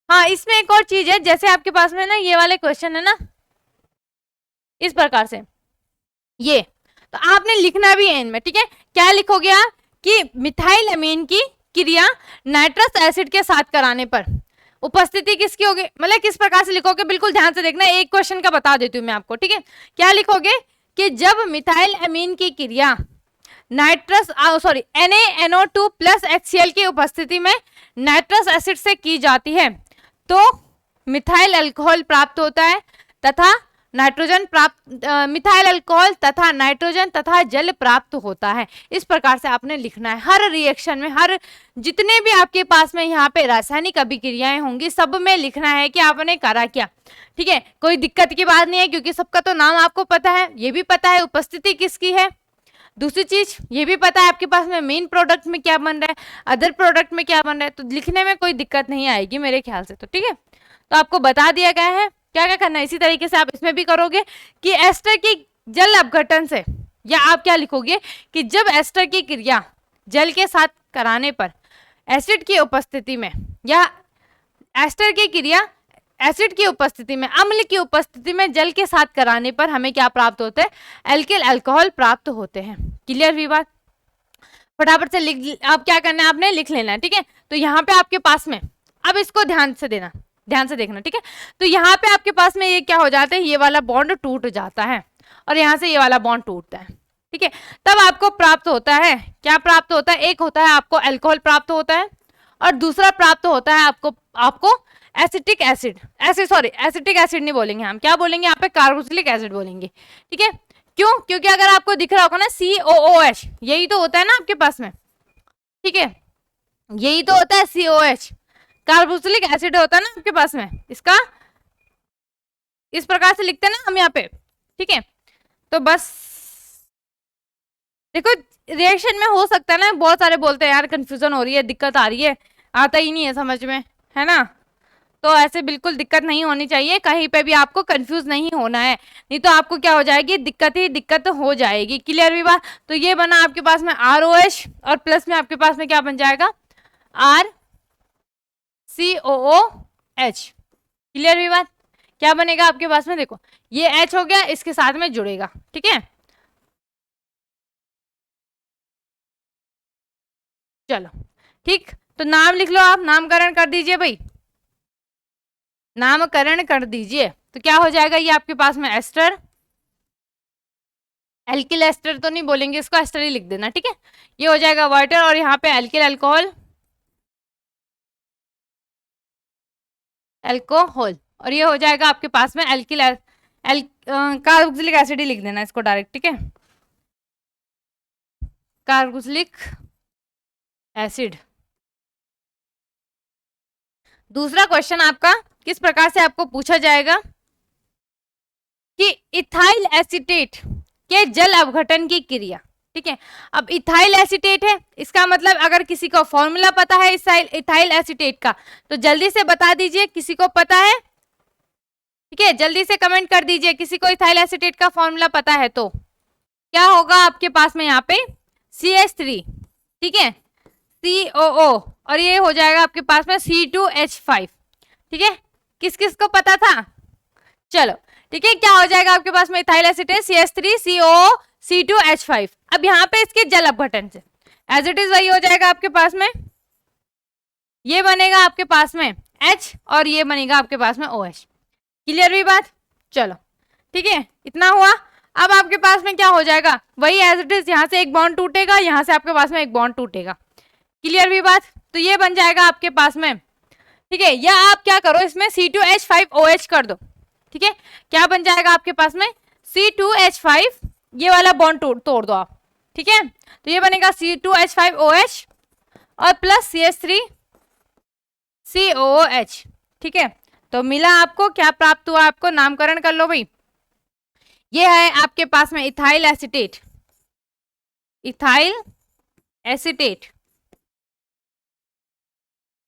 हाँ इसमें एक और चीज है, जैसे आपके पास में ना ये वाले क्वेश्चन है ना इस प्रकार से, ये तो आपने लिखना भी है इनमें, ठीक है। क्या लिखोगे आप कि मिथाइल अमीन की क्रिया नाइट्रस एसिड के साथ कराने पर उपस्थिति किसकी होगी, मतलब किस प्रकार से लिखोगे, बिल्कुल ध्यान से देखना। एक क्वेश्चन का बता देती हूँ मैं आपको, ठीक है। क्या लिखोगे कि जब मिथाइल अमीन की क्रिया नाइट्रस NaNO2 प्लस HCl की उपस्थिति में नाइट्रस एसिड से की जाती है तो मिथाइल अल्कोहल प्राप्त होता है तथा नाइट्रोजन प्राप्त, मिथाइल अल्कोहल तथा नाइट्रोजन तथा जल प्राप्त होता है। इस प्रकार से आपने लिखना है हर रिएक्शन में, हर जितने भी आपके पास में यहाँ पे रासायनिक अभिक्रियाएं होंगी सब में लिखना है कि आपने करा क्या, ठीक है। कोई दिक्कत की बात नहीं है क्योंकि सबका तो नाम आपको पता है, ये भी पता है उपस्थिति किसकी है, दूसरी चीज ये भी पता है आपके पास में मेन प्रोडक्ट में क्या बन रहा है, अदर प्रोडक्ट में क्या बन रहा है, तो लिखने में कोई दिक्कत नहीं आएगी मेरे ख्याल से, तो ठीक है। तो आपको बता दिया गया है क्या क्या करना है। इसी तरीके से आप इसमें भी करोगे कि एस्टर की जल अपघटन से, या आप क्या लिखोगे कि जब एस्टर की क्रिया जल के साथ कराने पर एसिड की उपस्थिति में, या एस्टर की क्रिया एसिड की उपस्थिति में, अम्ल की उपस्थिति में जल के साथ कराने पर हमें क्या प्राप्त होते हैं? एल्किल अल्कोहल प्राप्त होते हैं। क्लियर हुई बात? फटाफट से लिख, आप क्या करना है आपने लिख लेना है, ठीक है। तो यहाँ पे आपके पास में, अब इसको ध्यान से देना, ध्यान से देखना, ठीक है। तो यहाँ पे आपके पास में ये क्या हो जाता है, ये वाला बॉन्ड टूट जाता है और यहाँ से ये वाला बॉन्ड टूटता है, ठीक है, तब आपको प्राप्त होता है, क्या प्राप्त होता है, एक होता है आपको अल्कोहल प्राप्त होता है और दूसरा प्राप्त होता है आपको एसिटिक एसिड, एसिटिक एसिड नहीं बोलेंगे हम, क्या बोलेंगे यहाँ पे, कार्बोक्सिलिक एसिड बोलेंगे। ठीक है, क्यों, क्योंकि अगर आपको दिख रहा होगा ना COOH, यही तो होता है ना आपके पास में, ठीक है, यही तो होता है COH, कार्बोक्सिलिक एसिड होता है ना आपके पास में, इसका इस प्रकार से लिखते हैं ना हम यहाँ पे। ठीक है, तो बस देखो रिएक्शन में हो सकता है ना, बहुत सारे बोलते हैं यार कंफ्यूजन हो रही है, दिक्कत आ रही है, आता ही नहीं है समझ में, है ना, तो ऐसे बिल्कुल दिक्कत नहीं होनी चाहिए, कहीं पे भी आपको कंफ्यूज नहीं होना है, नहीं तो आपको क्या हो जाएगी, दिक्कत ही दिक्कत हो जाएगी। क्लियर भी बात, तो ये बना आपके पास में ROH और प्लस में आपके पास में क्या बन जाएगा, RCOOH। क्लियर भी बात, क्या बनेगा आपके पास में, देखो ये H हो गया, इसके साथ में जुड़ेगा। ठीक है, चलो ठीक, तो नाम लिख लो आप, नामकरण कर दीजिए भाई, नामकरण कर दीजिए, तो क्या हो जाएगा, ये आपके पास में एस्टर, एल्किल एस्टर तो नहीं बोलेंगे इसको, एस्टर ही लिख देना। ठीक है, ये हो जाएगा वाटर और यहाँ पे एल्किल अल्कोहल, अल्कोहल, और ये हो जाएगा आपके पास में एल्किल कार्बोक्सिलिक एसिड ही लिख देना इसको डायरेक्ट। ठीक है, कार्बोक्सिलिक एसिड। दूसरा क्वेश्चन आपका किस प्रकार से आपको पूछा जाएगा कि इथाइल एसीटेट के जल अपघटन की क्रिया। ठीक है, अब इथाइल एसीटेट है, इसका मतलब अगर किसी को फॉर्मूला पता है इथाइल एसीटेट का तो जल्दी से बता दीजिए, किसी को पता है, ठीक है, जल्दी से कमेंट कर दीजिए, किसी को इथाइल एसीटेट का फॉर्मूला पता है तो क्या होगा आपके पास में यहाँ पे CH3, ठीक है, COO और ये हो जाएगा आपके पास में C2H5। ठीक है, किस किस को पता था, चलो ठीक है, क्या हो जाएगा आपके पास में ethyl acetate CH3 COO C2H5। अब यहाँ पे इसके जल अपघटन से एज इट इज वही हो जाएगा आपके पास में, ये बनेगा आपके पास में H और ये बनेगा आपके पास में OH। क्लियर भी बात, चलो ठीक है, इतना हुआ। अब आपके पास में क्या हो जाएगा, वही एज इट इज, यहाँ से एक बॉन्ड टूटेगा, यहाँ से आपके पास में एक बॉन्ड टूटेगा। क्लियर भी बात, तो ये बन जाएगा आपके पास में, ठीक है, या आप क्या करो इसमें C2H5OH कर दो। ठीक है, क्या बन जाएगा आपके पास में C2H5, ये वाला बॉन्ड तोड़ दो आप। ठीक है, तो ये बनेगा C2H5OH और प्लस CH3COOH। ठीक है, तो मिला आपको, क्या प्राप्त हुआ आपको, नामकरण कर लो भाई, ये है आपके पास में ethyl acetate, ethyl acetate.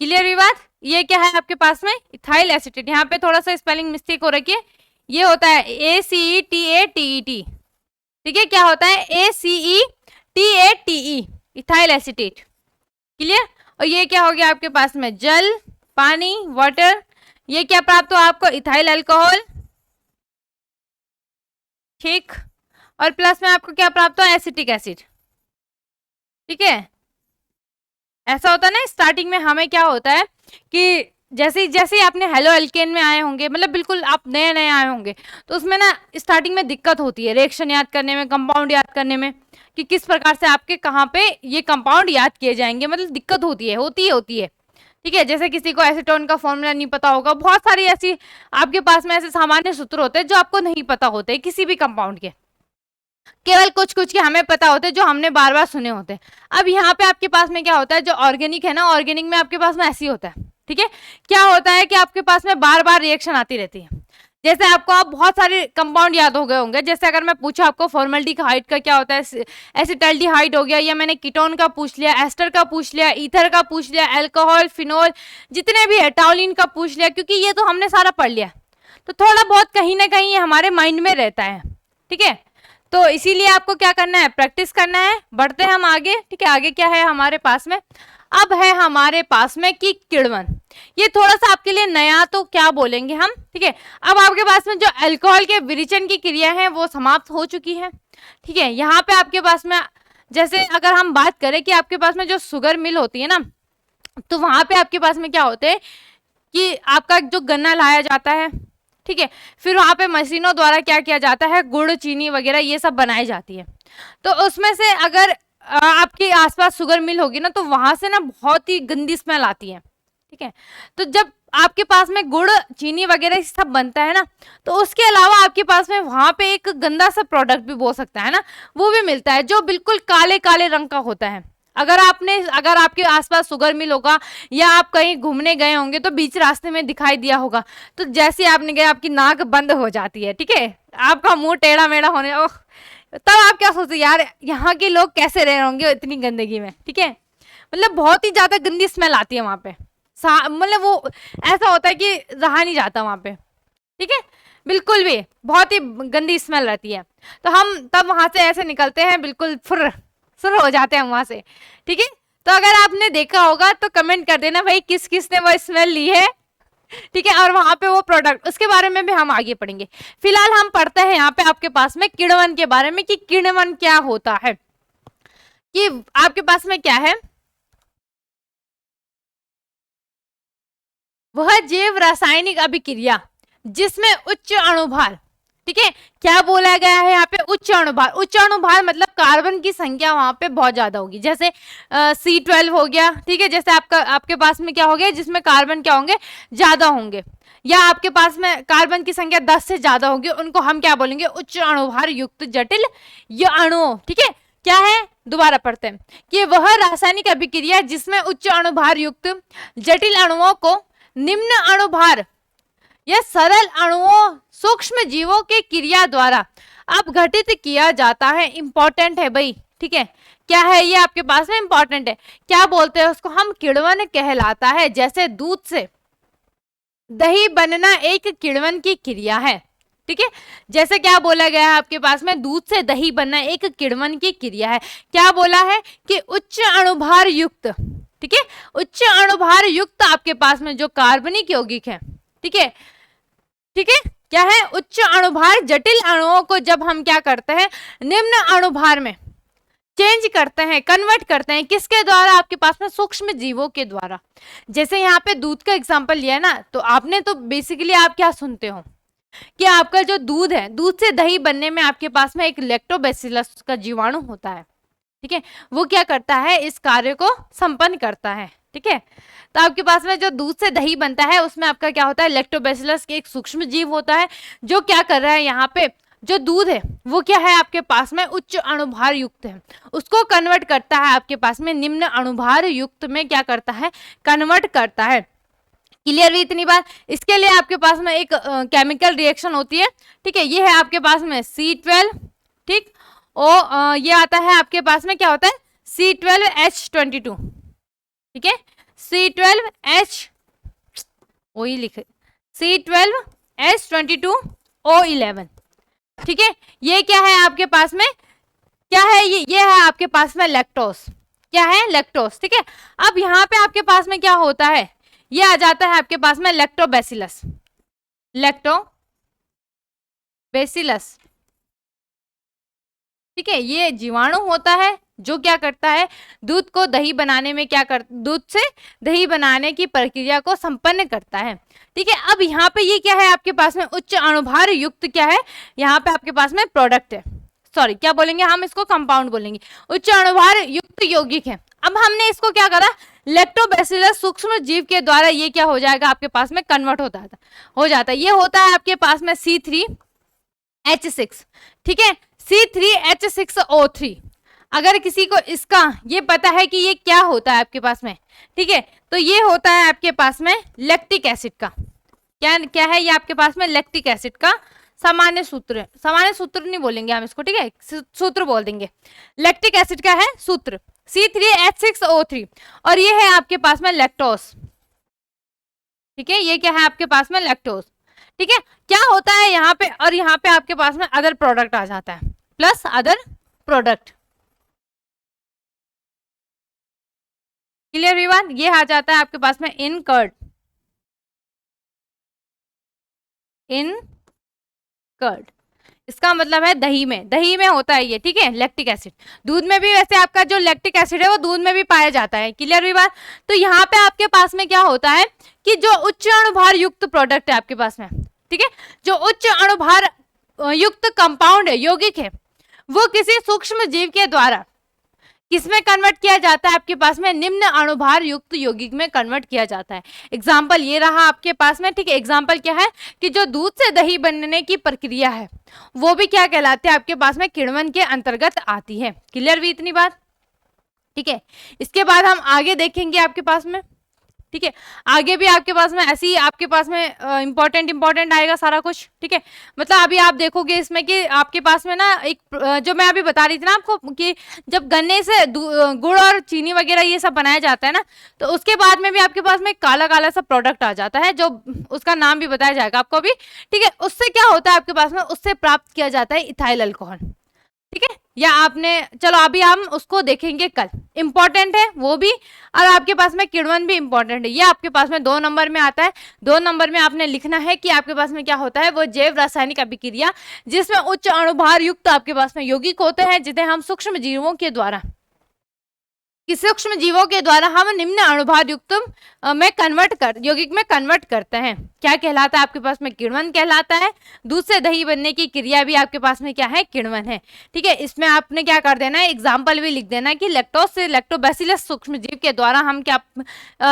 Clear भी बात, ये क्या है आपके पास में इथाइल एसीटेट, यहाँ पे थोड़ा सा स्पेलिंग मिस्टेक हो रखी है, ये होता है ACETATET। ठीक है, क्या होता है ACETATE, इथाइल एसीटेट। क्लियर, और ये क्या हो गया आपके पास में जल, पानी, वाटर, ये क्या प्राप्त हुआ आपको इथाइल अल्कोहल। ठीक, और प्लस में आपको क्या प्राप्त हुआ एसिटिक एसिड। ठीक है, ऐसा होता है ना स्टार्टिंग में हमें क्या होता है कि जैसे जैसे आपने हेलो एल्केन में आए होंगे, मतलब बिल्कुल आप नए नए आए होंगे, तो उसमें ना स्टार्टिंग में दिक्कत होती है रिएक्शन याद करने में, कंपाउंड याद करने में, कि किस प्रकार से आपके कहाँ पे ये कंपाउंड याद किए जाएंगे, मतलब दिक्कत होती है। ठीक है, जैसे किसी को एसीटोन का फॉर्मूला नहीं पता होगा, बहुत सारी ऐसी आपके पास में ऐसे सामान्य सूत्र होते हैं जो आपको नहीं पता होते किसी भी कंपाउंड के, केवल कुछ कुछ के हमें पता होते हैं जो हमने बार बार सुने होते हैं। अब यहाँ पे आपके पास में क्या होता है, जो ऑर्गेनिक है ना, ऑर्गेनिक में आपके पास में ऐसी होता है। ठीक है, क्या होता है कि आपके पास में बार बार रिएक्शन आती रहती है, जैसे आपको आप बहुत सारे कंपाउंड याद हो गए होंगे, जैसे अगर मैं पूछा आपको फॉर्मल्डिहाइड का क्या होता है, एसिटाल्डिहाइड हो गया, या मैंने कीटोन का पूछ लिया, एस्टर का पूछ लिया, ईथर का पूछ लिया, अल्कोहल, फिनोल, जितने भी है, टाउलिन का पूछ लिया, क्योंकि ये तो हमने सारा पढ़ लिया, तो थोड़ा बहुत कहीं ना कहीं ये हमारे माइंड में रहता है। ठीक है, तो इसीलिए आपको क्या करना है, प्रैक्टिस करना है। बढ़ते हैं हम आगे। ठीक है, आगे क्या है हमारे पास में, अब है हमारे पास में कि किण्वन, ये थोड़ा सा आपके लिए नया, तो क्या बोलेंगे हम। ठीक है, अब आपके पास में जो अल्कोहल के विरेचन की क्रिया है वो समाप्त हो चुकी है। ठीक है, यहाँ पे आपके पास में जैसे अगर हम बात करें कि आपके पास में जो शुगर मिल होती है ना, तो वहां पे आपके पास में क्या होते हैं कि आपका जो गन्ना लाया जाता है, ठीक है। फिर वहां पे मशीनों द्वारा क्या किया जाता है, गुड़ चीनी वगैरह ये सब बनाई जाती है। तो उसमें से अगर आपके आसपास शुगर मिल होगी ना, तो वहां से ना बहुत ही गंदी स्मेल आती है, ठीक है। तो जब आपके पास में गुड़ चीनी वगैरह सब बनता है ना, तो उसके अलावा आपके पास में वहां पे एक गंदा सा प्रोडक्ट भी बोल सकता है ना, वो भी मिलता है जो बिल्कुल काले काले रंग का होता है। अगर आपके आसपास शुगर मिल होगा या आप कहीं घूमने गए होंगे तो बीच रास्ते में दिखाई दिया होगा, तो जैसे आपने गए आपकी नाक बंद हो जाती है, ठीक है, आपका मुंह टेढ़ा मेढ़ा होने, ओह, तब आप क्या सोचते यार यहाँ के लोग कैसे रह होंगे इतनी गंदगी में, ठीक है। मतलब बहुत ही ज्यादा गंदी स्मेल आती है वहां पे, मतलब वो ऐसा होता है कि रहा नहीं जाता वहां पे, ठीक है, बिल्कुल भी बहुत ही गंदी स्मेल रहती है। तो हम तब वहां से ऐसे निकलते हैं, बिल्कुल फुर हो जाते हैं वहां से, ठीक है। तो अगर आपने देखा होगा तो कमेंट कर देना भाई किस किस ने वो स्मेल ली है, ठीक है, और वहां पे वो प्रोडक्ट, उसके बारे में भी हम आगे पढ़ेंगे। फिलहाल हम पढ़ते हैं यहाँ पे आपके पास में किण्वन के बारे में कि किण्वन क्या होता है। कि आपके पास में क्या है, वह जैव रासायनिक अभिक्रिया जिसमें उच्च अणुभार, ठीक है, क्या बोला गया है यहाँ पे, उच्च अणुभार। उच्च अणुभार मतलब कार्बन की संख्या वहां पे बहुत ज्यादा होगी, जैसे C12 हो गया, ठीक है, जैसे आपके पास में क्या हो गया जिसमें कार्बन क्या होंगे, ज्यादा होंगे, या आपके पास में कार्बन की संख्या 10 से ज्यादा होगी, उनको हम क्या बोलेंगे, उच्च अणुभार युक्त जटिल ये अणु, ठीक है। क्या है, दोबारा पढ़ते हैं कि वह रासायनिक अभिक्रिया जिसमें उच्च अणुभार युक्त जटिल अणुओं को निम्न अणुभार या सरल अणुओं सूक्ष्म जीवों के क्रिया द्वारा अपघटित किया जाता है। इंपॉर्टेंट है भाई, ठीक है, क्या है ये आपके पास में इंपॉर्टेंट है, क्या बोलते हैं उसको हम, किण्वन कहलाता है। जैसे दूध से दही बनना एक किण्वन की क्रिया है, ठीक है, जैसे क्या बोला गया है आपके पास में, दूध से दही बनना एक किण्वन की क्रिया है। क्या बोला है कि उच्च अणुभार युक्त, ठीक है, उच्च अणुभार युक्त आपके पास में जो कार्बनिक यौगिक है, ठीक है, ठीक है, क्या है, उच्च अणुभार जटिल अणुओं को जब हम क्या करते हैं, निम्न अणुभार में चेंज करते हैं, कन्वर्ट करते हैं, किसके द्वारा, आपके पास में सूक्ष्म जीवों के द्वारा। जैसे यहाँ पे दूध का एग्जांपल लिया ना, तो आपने तो बेसिकली आप क्या सुनते हो कि आपका जो दूध है, दूध से दही बनने में आपके पास में एक लैक्टोबैसिलस का जीवाणु होता है, ठीक है, वो क्या करता है, इस कार्य को संपन्न करता है, ठीक है। तो आपके पास में जो दूध से दही बनता है उसमें आपका क्या होता है, लैक्टोबैसिलस के एक सूक्ष्म जीव होता है जो क्या कर रहा है, यहाँ पे जो दूध है वो क्या है आपके पास में उच्च अणुभार युक्त है, उसको कन्वर्ट करता है आपके पास में निम्न अणुभार युक्त में, क्या करता है, कन्वर्ट करता है। क्लियर हुई इतनी बात। इसके लिए आपके पास में एक केमिकल रिएक्शन होती है, ठीक है, ये है आपके पास में C12, ठीक, और ये आता है आपके पास में क्या होता है, C12H22, ठीक है, C12H वही लिखे C12H22O11, ठीक है। ये क्या है आपके पास में, क्या है ये है आपके पास में लैक्टोस, क्या है, लैक्टोस, ठीक है। अब यहाँ पे आपके पास में क्या होता है, ये आ जाता है आपके पास में लैक्टोबैसिलस, लैक्टोबैसिलस, ठीक है, ये जीवाणु होता है जो क्या करता है, दूध को दही बनाने में दूध से दही बनाने की प्रक्रिया को संपन्न करता है, ठीक है। अब यहाँ पे ये क्या है आपके पास में, उच्च अणुभार युक्त क्या है, यहाँ पे आपके पास में प्रोडक्ट है, सॉरी क्या बोलेंगे हम इसको, कंपाउंड बोलेंगे, उच्च अणुभार युक्त यौगिक है। अब हमने इसको क्या करा, लैक्टोबैसिलस सूक्ष्म जीव के द्वारा ये क्या हो जाएगा आपके पास में, कन्वर्ट हो जाता है। ये होता है आपके पास में C3H6, ठीक है, C3H6O3। अगर किसी को इसका ये पता है कि ये क्या होता है आपके पास में, ठीक है, तो ये होता है आपके पास में लैक्टिक एसिड का, क्या है ये आपके पास में, लैक्टिक एसिड का सामान्य सूत्र है, सामान्य सूत्र नहीं बोलेंगे हम इसको, ठीक है, सूत्र बोल देंगे, लैक्टिक एसिड का है सूत्र C3H6O3, और ये है आपके पास में लैक्टोस, ठीक है, ये क्या है आपके पास में, लैक्टोस, ठीक है। क्या होता है यहाँ पे, और यहाँ पे आपके पास में अदर प्रोडक्ट आ जाता है, प्लस अदर प्रोडक्ट, क्लियर विवाद, ये आ जाता है आपके पास में इन कर्ड, इसका मतलब है दही में होता है ये, ठीक है, लैक्टिक एसिड। दूध में भी वैसे आपका जो लैक्टिक एसिड है वो दूध में भी पाया जाता है, क्लियर हुई बात। तो यहाँ पे आपके पास में क्या होता है कि जो उच्च अणुभार युक्त प्रोडक्ट है आपके पास में, ठीक है। जो उच्च अणुभार युक्त कंपाउंड है, यौगिक है, वो किसी सूक्ष्म जीव के द्वारा किसमें कन्वर्ट किया जाता है, आपके पास में निम्न अणुभार युक्त यौगिक में कन्वर्ट किया जाता है। एग्जाम्पल ये रहा आपके पास में, ठीक है। एग्जाम्पल क्या है कि जो दूध से दही बनने की प्रक्रिया है वो भी क्या कहलाते हैं, आपके पास में किण्वन के अंतर्गत आती है। क्लियर हुई इतनी बात, ठीक है। इसके बाद हम आगे देखेंगे आपके पास में, ठीक है। आगे भी आपके पास में ऐसी आपके पास में इंपॉर्टेंट आएगा सारा कुछ, ठीक है। मतलब अभी आप देखोगे इसमें कि आपके पास में ना एक जो मैं अभी बता रही थी ना आपको कि जब गन्ने से गुड़ और चीनी वगैरह ये सब बनाया जाता है ना, तो उसके बाद में भी आपके पास में काला काला सा प्रोडक्ट आ जाता है, जो उसका नाम भी बताया जाएगा आपको अभी, ठीक है। उससे क्या होता है आपके पास में, उससे प्राप्त किया जाता है इथाइल अल्कोहल, ठीक है। या आपने, चलो अभी हम उसको देखेंगे कल, इंपॉर्टेंट है वो भी, और आपके पास में किण्वन भी इंपॉर्टेंट है। ये आपके पास में 2 नंबर में आता है। 2 नंबर में आपने लिखना है कि आपके पास में क्या होता है, वो जैव रासायनिक अभिक्रिया जिसमें उच्च अणुभार युक्त आपके पास में यौगिक होते हैं, जिन्हें हम सूक्ष्म जीवों के द्वारा हम निम्न अणुभार युक्त में यौगिक में कन्वर्ट करते हैं। क्या कहलाता है आपके पास में, किण्वन कहलाता है। दूध से दही बनने की क्रिया भी आपके पास में क्या है, किण्वन है, ठीक है। इसमें आपने क्या कर देना है, एग्जाम्पल भी लिख देना है कि लैक्टोज से लैक्टोबैसिलस सूक्ष्म जीव के द्वारा हम क्या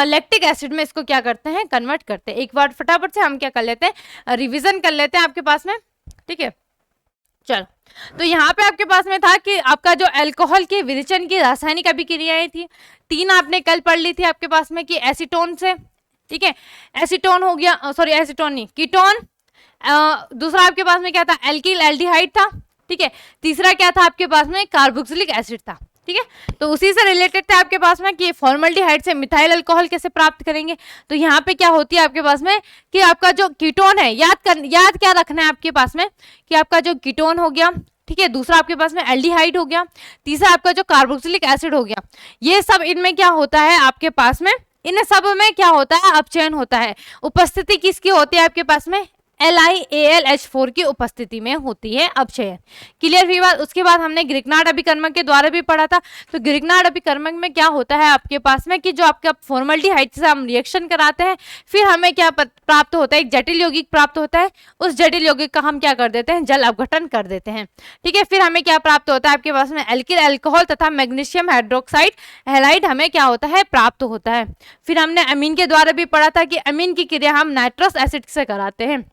लैक्टिक एसिड में इसको क्या करते हैं, कन्वर्ट करते हैं। एक बार फटाफट से हम क्या कर लेते हैं, रिविजन कर लेते हैं आपके पास में, ठीक है। चलो, तो यहाँ पे आपके पास में था कि आपका जो अल्कोहल के विरेचन की रासायनिक अभिक्रियाएं थी, 3 आपने कल पढ़ ली थी आपके पास में कि एसीटोन से, ठीक है, एसीटोन हो गया, सॉरी एसीटोन नहीं, कीटोन, दूसरा आपके पास में क्या था, एल्किल एल्डिहाइड था, ठीक है। तीसरा क्या था आपके पास में, कार्बोक्सिलिक एसिड था, ठीक है। तो उसी से रिलेटेड था आपके पास में कि फॉर्मल्डिहाइड से मिथाइल अल्कोहल कैसे प्राप्त करेंगे। तो यहाँ पे क्या होती है आपके पास में कि आपका जो कीटोन है, याद क्या रखना है आपके पास में कि आपका जो कीटोन हो गया, ठीक है, दूसरा आपके पास में एल्डिहाइड हो गया, तीसरा आपका जो कार्बोक्सिलिक एसिड हो गया, ये सब इनमें क्या होता है आपके पास में, इन सब में क्या होता है, अपचयन होता है। उपस्थिति किसकी होती है आपके पास में, LiAlH4 की उपस्थिति में होती है अपचयन। क्लियर हुई बात। उसके बाद हमने ग्रिग्नार्ड अभिकर्मक के द्वारा भी पढ़ा था। तो ग्रिग्नार्ड अभिकर्मक में क्या होता है आपके पास में कि जो आपका फॉर्मल्डिहाइड से हम रिएक्शन कराते हैं, फिर हमें क्या प्राप्त होता है, एक जटिल यौगिक प्राप्त होता है। उस जटिल यौगिक का हम क्या कर देते हैं, जल अपघटन कर देते हैं, ठीक है। फिर हमें क्या प्राप्त होता है आपके पास में, एल्किल अल्कोहल तथा मैग्नीशियम हाइड्रोक्साइड हैलाइड हमें क्या होता है, प्राप्त होता है। फिर हमने अमीन के द्वारा भी पढ़ा था कि अमीन की क्रिया हम नाइट्रस एसिड से कराते हैं,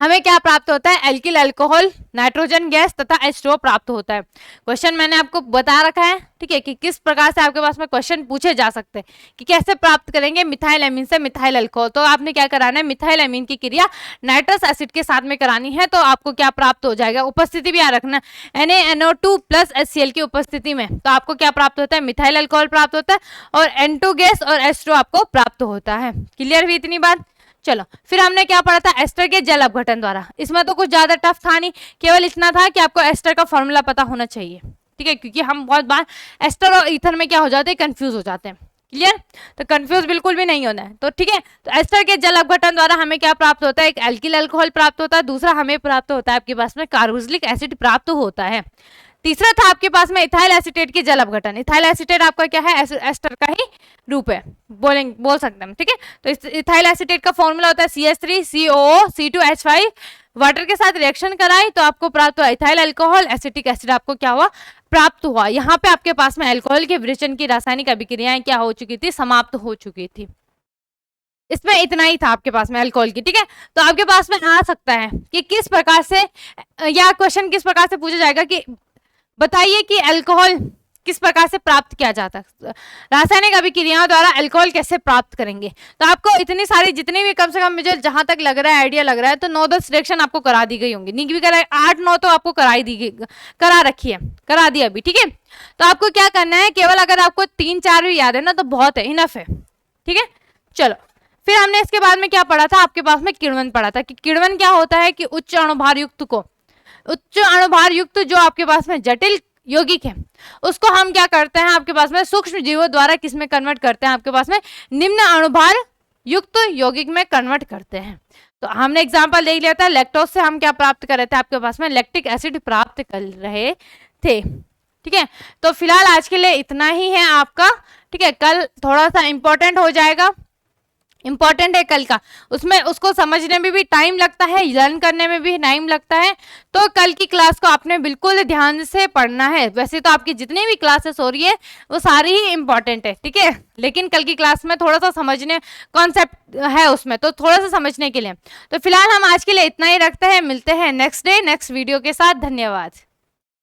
हमें क्या प्राप्त होता है, एल्किल अल्कोहल, नाइट्रोजन गैस तथा H2O प्राप्त होता है। क्वेश्चन मैंने आपको बता रखा है, ठीक है, कि किस प्रकार से आपके पास में क्वेश्चन पूछे जा सकते हैं कि कैसे प्राप्त करेंगे मिथाइल अमीन से मिथाइल अल्कोहल। तो आपने क्या कराना है, मिथाइल अमीन की क्रिया नाइट्रस एसिड के साथ में करानी है, तो आपको क्या प्राप्त हो जाएगा, उपस्थिति भी याद रखना, NaNO2 प्लस HCl की उपस्थिति में, तो आपको क्या प्राप्त होता है, मिथाइल अल्कोहल प्राप्त होता है, और N2 गैस और H2O आपको प्राप्त होता है। क्लियर हुई इतनी बात। चलो, फिर हमने क्या पढ़ा था, एस्टर के जल अपघटन द्वारा। इसमें तो कुछ ज्यादा टफ था नहीं, केवल इतना था कि आपको एस्टर का फॉर्मूला पता होना चाहिए, ठीक है, क्योंकि हम बहुत बार एस्टर और ईथर में क्या हो जाते हैं, कंफ्यूज हो जाते हैं। क्लियर, तो कंफ्यूज बिल्कुल भी नहीं होना है। तो ठीक है, तो एस्टर के जल अपघटन द्वारा हमें क्या प्राप्त होता है, एक एल्किल अल्कोहल प्राप्त होता है, दूसरा हमें प्राप्त होता है आपके पास में कार्बोक्सिलिक एसिड प्राप्त होता है, तीसरा था आपके पास में इथाइल एसीटेट की जल अपघटन। इथाइल एसीटेट आपका क्या है, एस्टर का ही रूप है, बोल सकते हैं, ठीक है। तो इथाइल एसीटेट का फॉर्मूला होता है CH3COO C2H5, वाटर के साथ रिएक्शन कराई तो आपको प्राप्त हुआ इथाइल अल्कोहल, एसिटिक एसिड आपको क्या हुआ, प्राप्त हुआ। यहाँ पे आपके पास में अल्कोहल के विरेचन की रासायनिक अभिक्रियाएं क्या हो चुकी थी, समाप्त हो चुकी थी। इसमें इतना ही था आपके पास में अल्कोहल की, ठीक है। तो आपके पास में आ सकता है कि किस प्रकार से, या क्वेश्चन किस प्रकार से पूछा जाएगा कि बताइए कि अल्कोहल किस प्रकार से प्राप्त किया जाता है, रासायनिक अभिक्रियाओं द्वारा अल्कोहल कैसे प्राप्त करेंगे। तो आपको इतनी सारी, जितनी भी कम से कम मुझे जहां तक लग रहा है, आइडिया लग रहा है, तो 9-10 रिएक्शन आपको करा दी गई होंगी, नहीं भी करा 8-9 तो आपको करा रखी है, करा दी अभी, ठीक है। तो आपको क्या करना है, केवल अगर आपको 3-4 भी याद है ना तो बहुत है, इनफ है, ठीक है। चलो, फिर हमने इसके बाद में क्या पढ़ा था, आपके पास में किण्वन पढ़ा था कि किण्वन क्या होता है कि उच्च अणुभार युक्त जो आपके पास में जटिल यौगिक है, उसको हम क्या करते हैं आपके पास में सूक्ष्म जीवों द्वारा किसमें कन्वर्ट करते हैं, आपके पास में निम्न अणुभार युक्त यौगिक में कन्वर्ट करते हैं। तो हमने एग्जांपल देख लिया था, लैक्टोज से हम क्या प्राप्त कर रहे थे, आपके पास में लैक्टिक एसिड प्राप्त कर रहे थे, ठीक है। तो फिलहाल आज के लिए इतना ही है आपका, ठीक है। कल थोड़ा सा इंपॉर्टेंट हो जाएगा, इंपॉर्टेंट है कल का, उसमें उसको समझने में भी टाइम लगता है, लर्न करने में भी टाइम लगता है। तो कल की क्लास को आपने बिल्कुल ध्यान से पढ़ना है। वैसे तो आपकी जितनी भी क्लासेस हो रही है वो सारी ही इंपॉर्टेंट है, ठीक है, लेकिन कल की क्लास में थोड़ा सा समझने कॉन्सेप्ट है उसमें, तो थोड़ा सा समझने के लिए। तो फिलहाल हम आज के लिए इतना ही रखते हैं, मिलते हैं नेक्स्ट डे नेक्स्ट वीडियो के साथ। धन्यवाद।